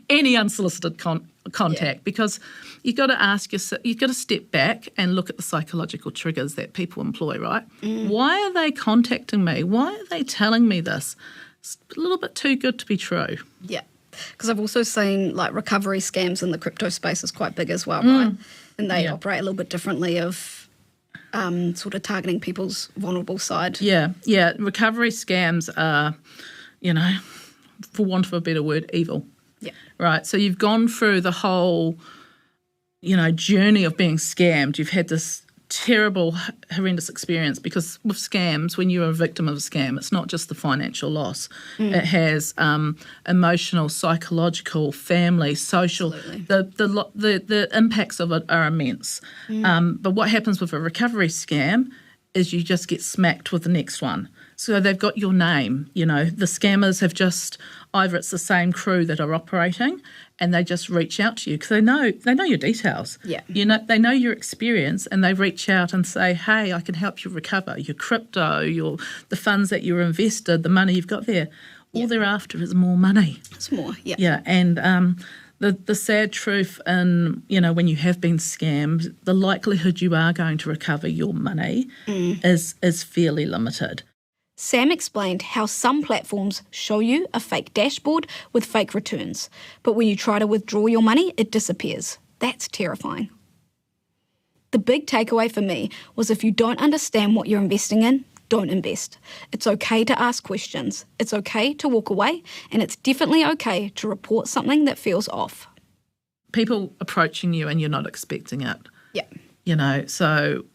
Speaker 2: any unsolicited contact, because you've got to ask yourself, you've got to step back and look at the psychological triggers that people employ, right? Why are they contacting me? Why are they telling me this? It's a little bit too good to be true.
Speaker 1: Yeah, because I've also seen recovery scams in the crypto space is quite big as well, right? And they operate a little bit differently of sort of targeting people's vulnerable side. Yeah.
Speaker 2: Recovery scams are, for want of a better word, evil.
Speaker 1: Yeah.
Speaker 2: Right. So you've gone through the whole, journey of being scammed. You've had this terrible, horrendous experience, because with scams, when you're a victim of a scam, it's not just the financial loss. It has emotional, psychological, family, social. The impacts of it are immense. But what happens with a recovery scam is you just get smacked with the next one. So they've got your name. The scammers have just, either it's the same crew that are operating, and they just reach out to you because they know your details.
Speaker 1: Yeah.
Speaker 2: They know your experience, and they reach out and say, hey, I can help you recover your crypto, the funds that you're invested, the money you've got there. All they're after is more money.
Speaker 1: It's more, yeah.
Speaker 2: Yeah, and the sad truth, when you have been scammed, the likelihood you are going to recover your money is fairly limited.
Speaker 1: Sam explained how some platforms show you a fake dashboard with fake returns, but when you try to withdraw your money, it disappears. That's terrifying. The big takeaway for me was if you don't understand what you're investing in, don't invest. It's okay to ask questions. It's okay to walk away, and it's definitely okay to report something that feels off.
Speaker 10: People approaching you and you're not expecting it.
Speaker 1: Yeah.
Speaker 10: You know, so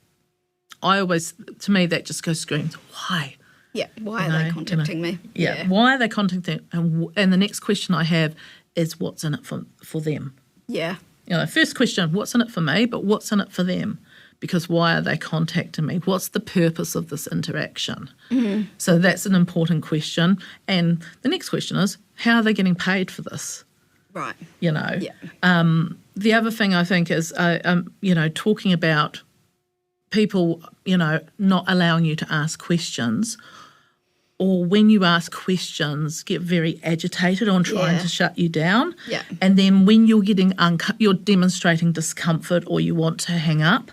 Speaker 10: to me, that just goes screams, why?
Speaker 1: Yeah, why are they contacting me?
Speaker 10: Yeah, why are they contacting? And the next question I have is, what's in it for them?
Speaker 1: Yeah.
Speaker 10: You know, first question, what's in it for me, but what's in it for them? Because why are they contacting me? What's the purpose of this interaction? Mm-hmm. So that's an important question. And the next question is, how are they getting paid for this?
Speaker 1: Right.
Speaker 10: You know.
Speaker 1: Yeah.
Speaker 10: The other thing I think is, talking about people, not allowing you to ask questions, or when you ask questions, get very agitated on trying to shut you down.
Speaker 1: Yeah.
Speaker 10: And then when you're you're demonstrating discomfort or you want to hang up,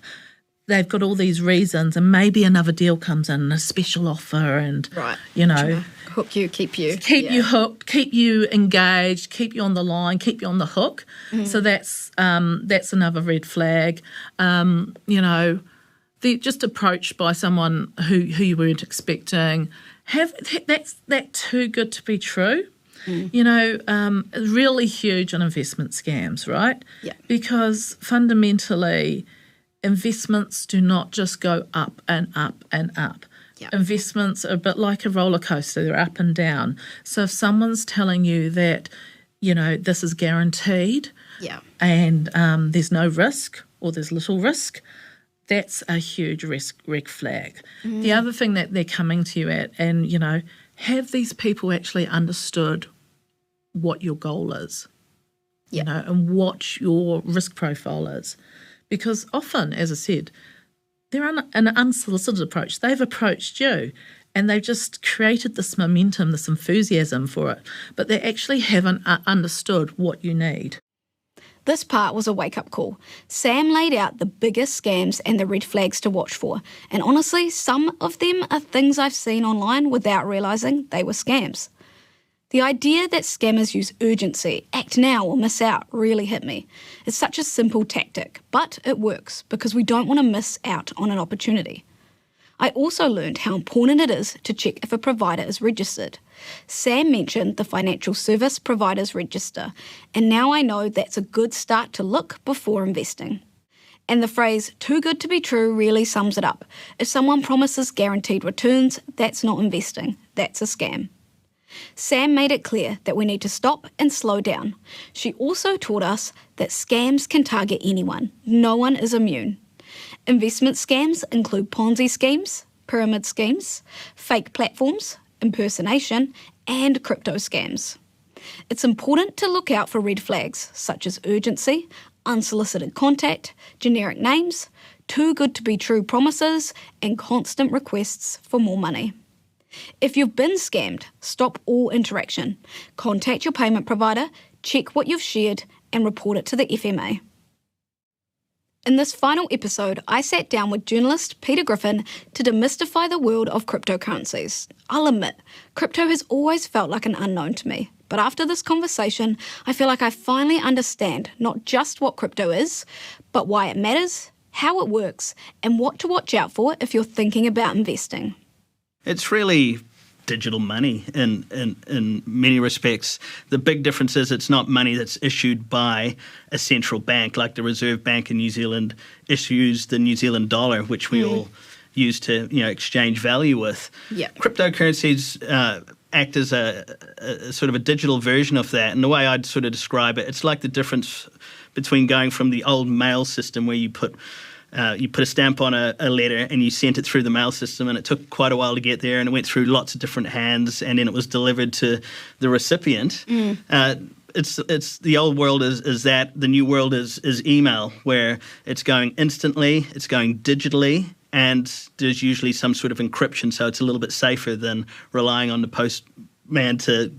Speaker 10: they've got all these reasons, and maybe another deal comes in, a special offer, and
Speaker 1: hook you, keep you
Speaker 10: hooked, keep you engaged, keep you on the line, keep you on the hook. Mm-hmm. So that's another red flag. They're just approached by someone who you weren't expecting. That's too good to be true. Really huge on investment scams, right?
Speaker 1: Yeah.
Speaker 10: Because fundamentally, investments do not just go up and up and up.
Speaker 1: Yeah.
Speaker 10: Investments are a bit like a roller coaster, they're up and down. So if someone's telling you that, this is guaranteed and there's no risk or there's little risk, that's a huge red flag. Mm. The other thing that they're coming to you at, and, have these people actually understood what your goal is, and what your risk profile is? Because often, as I said, they're an unsolicited approach. They've approached you and they've just created this momentum, this enthusiasm for it, but they actually haven't understood what you need.
Speaker 1: This part was a wake-up call. Sam laid out the biggest scams and the red flags to watch for. And honestly, some of them are things I've seen online without realising they were scams. The idea that scammers use urgency, act now or miss out, really hit me. It's such a simple tactic, but it works because we don't want to miss out on an opportunity. I also learned how important it is to check if a provider is registered. Sam mentioned the Financial Service Providers Register, and now I know that's a good start to look before investing. And the phrase, too good to be true, really sums it up. If someone promises guaranteed returns, that's not investing, that's a scam. Sam made it clear that we need to stop and slow down. She also taught us that scams can target anyone. No one is immune. Investment scams include Ponzi schemes, pyramid schemes, fake platforms, impersonation, and crypto scams. It's important to look out for red flags such as urgency, unsolicited contact, generic names, too good to be true promises, and constant requests for more money. If you've been scammed, stop all interaction. Contact your payment provider, check what you've shared, and report it to the FMA. In this final episode, I sat down with journalist Peter Griffin to demystify the world of cryptocurrencies. I'll admit, crypto has always felt like an unknown to me. But after this conversation, I feel like I finally understand not just what crypto is, but why it matters, how it works, and what to watch out for if you're thinking about investing.
Speaker 11: It's really digital money in many respects. The big difference is it's not money that's issued by a central bank, like the Reserve Bank in New Zealand issues the New Zealand dollar, which we all use to exchange value with.
Speaker 1: Yeah.
Speaker 11: Cryptocurrencies act as a sort of a digital version of that. And the way I'd sort of describe it, it's like the difference between going from the old mail system where you put a stamp on a letter and you sent it through the mail system, and it took quite a while to get there, and it went through lots of different hands, and then it was delivered to the recipient. It's the old world is that. The new world is email, where it's going instantly, it's going digitally, and there's usually some sort of encryption, so it's a little bit safer than relying on the postman to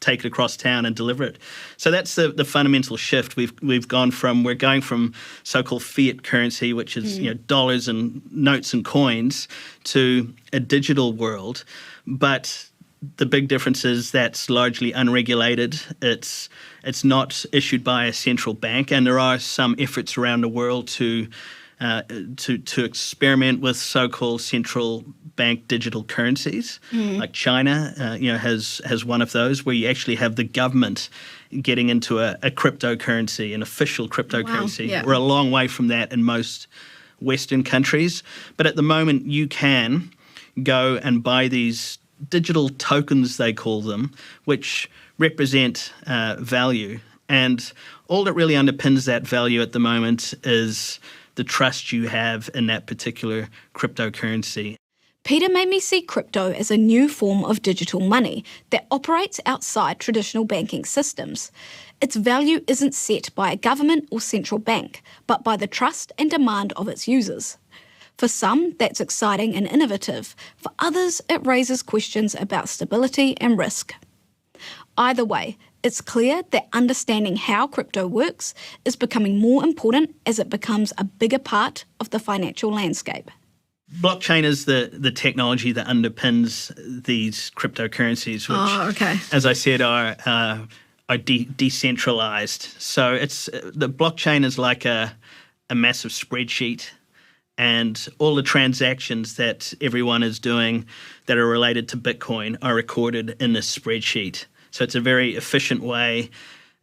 Speaker 11: take it across town and deliver it. So that's the fundamental shift. We're going from so-called fiat currency, which is dollars and notes and coins, to a digital world. But the big difference is that's largely unregulated. It's not issued by a central bank, and there are some efforts around the world to experiment with so-called central bank digital currencies. Like China, has one of those where you actually have the government getting into a cryptocurrency, an official cryptocurrency.
Speaker 1: Wow. Yeah.
Speaker 11: We're a long way from that in most Western countries, but at the moment you can go and buy these digital tokens, they call them, which represent value. And all that really underpins that value at the moment is the trust you have in that particular cryptocurrency.
Speaker 1: Peter made me see crypto as a new form of digital money that operates outside traditional banking systems. Its value isn't set by a government or central bank, but by the trust and demand of its users. For some, that's exciting and innovative. For others, it raises questions about stability and risk. Either way, it's clear that understanding how crypto works is becoming more important as it becomes a bigger part of the financial landscape.
Speaker 11: Blockchain is the technology that underpins these cryptocurrencies, which, as I said, are decentralized. So the blockchain is like a massive spreadsheet, and all the transactions that everyone is doing that are related to Bitcoin are recorded in this spreadsheet. So it's a very efficient way.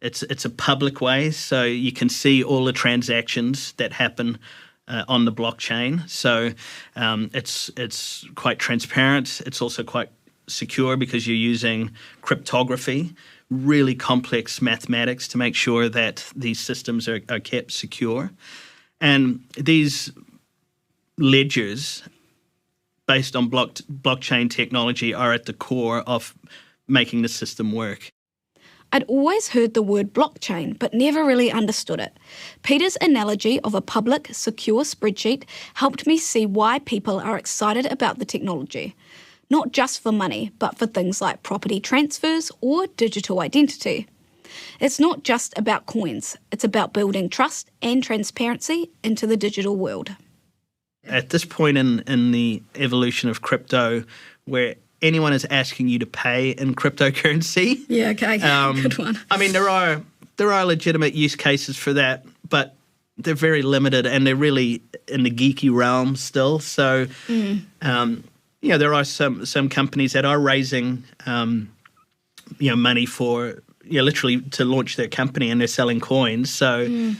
Speaker 11: It's a public way, so you can see all the transactions that happen on the blockchain. So it's quite transparent. It's also quite secure because you're using cryptography, really complex mathematics to make sure that these systems are kept secure. And these ledgers based on blockchain technology are at the core of making the system work.
Speaker 1: I'd always heard the word blockchain, but never really understood it. Peter's analogy of a public, secure spreadsheet helped me see why people are excited about the technology. Not just for money, but for things like property transfers or digital identity. It's not just about coins, it's about building trust and transparency into the digital world.
Speaker 11: At this point in the evolution of crypto, where anyone is asking you to pay in cryptocurrency.
Speaker 1: Yeah, okay. Good one.
Speaker 11: I mean, there are legitimate use cases for that, but they're very limited and they're really in the geeky realm still. So, there are some companies that are raising, money for, literally to launch their company, and they're selling coins. So,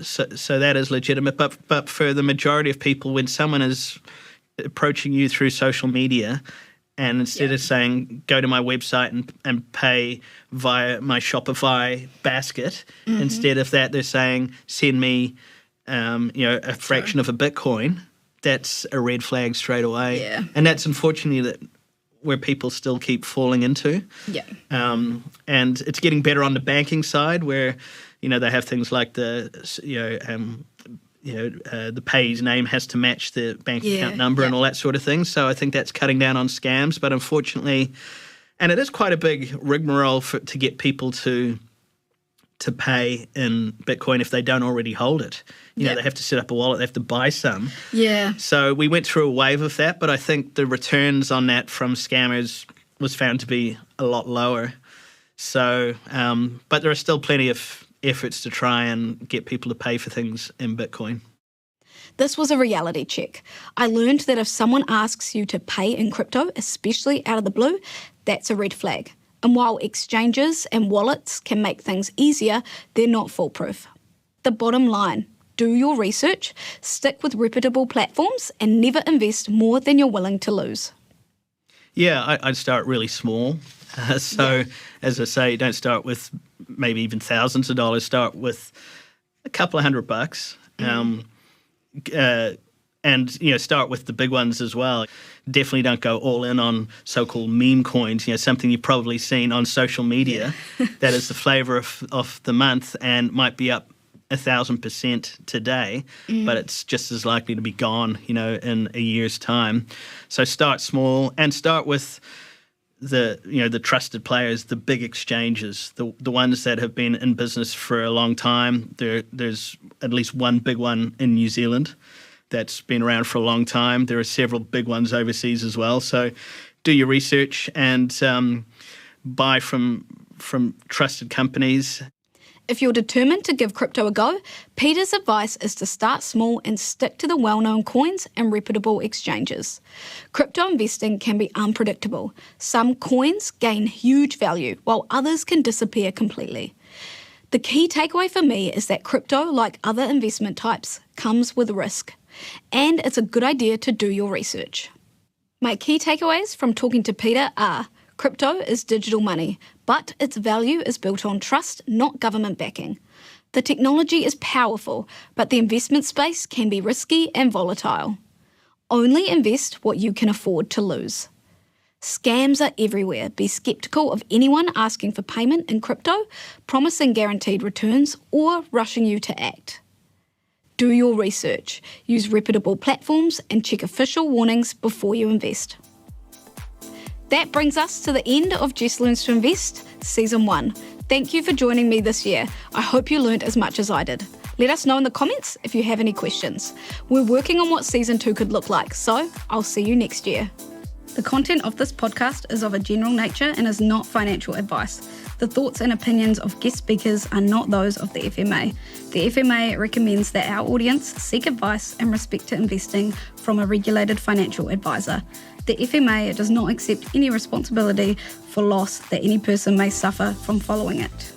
Speaker 11: so that is legitimate. But for the majority of people, when someone is approaching you through social media, and instead of saying go to my website and pay via my Shopify basket, instead of that they're saying send me a fraction of a Bitcoin, that's a red flag straight away.
Speaker 1: Yeah.
Speaker 11: And that's unfortunately where people still keep falling into.
Speaker 1: Yeah.
Speaker 11: And it's getting better on the banking side where they have things like the payee's name has to match the bank account number and all that sort of thing. So I think that's cutting down on scams. But unfortunately, and it is quite a big rigmarole to get people to pay in Bitcoin if they don't already hold it. They have to set up a wallet, they have to buy some.
Speaker 1: Yeah.
Speaker 11: So we went through a wave of that, but I think the returns on that from scammers was found to be a lot lower. So, but there are still plenty of efforts to try and get people to pay for things in Bitcoin.
Speaker 1: This was a reality check. I learned that if someone asks you to pay in crypto, especially out of the blue, that's a red flag. And while exchanges and wallets can make things easier, they're not foolproof. The bottom line, do your research, stick with reputable platforms, and never invest more than you're willing to lose.
Speaker 11: Yeah, I'd start really small. As I say, don't start with maybe even thousands of dollars. Start with a couple of $100, and start with the big ones as well. Definitely don't go all in on so-called meme coins. Something you've probably seen on social media. That is the flavour of the month and might be up 1,000% today, but it's just as likely to be gone, in a year's time. So start small and start with the trusted players, the big exchanges, the ones that have been in business for a long time. There's at least one big one in New Zealand that's been around for a long time. There are several big ones overseas as well. So do your research and buy from trusted companies.
Speaker 1: If you're determined to give crypto a go, Peter's advice is to start small and stick to the well-known coins and reputable exchanges. Crypto investing can be unpredictable. Some coins gain huge value, while others can disappear completely. The key takeaway for me is that crypto, like other investment types, comes with risk, and it's a good idea to do your research. My key takeaways from talking to Peter are: crypto is digital money, but its value is built on trust, not government backing. The technology is powerful, but the investment space can be risky and volatile. Only invest what you can afford to lose. Scams are everywhere. Be skeptical of anyone asking for payment in crypto, promising guaranteed returns, or rushing you to act. Do your research. Use reputable platforms and check official warnings before you invest. That brings us to the end of Jess Learns to Invest, Season 1. Thank you for joining me this year. I hope you learned as much as I did. Let us know in the comments if you have any questions. We're working on what Season 2 could look like, so I'll see you next year. The content of this podcast is of a general nature and is not financial advice. The thoughts and opinions of guest speakers are not those of the FMA. The FMA recommends that our audience seek advice and respect to investing from a regulated financial advisor. The FMA does not accept any responsibility for loss that any person may suffer from following it.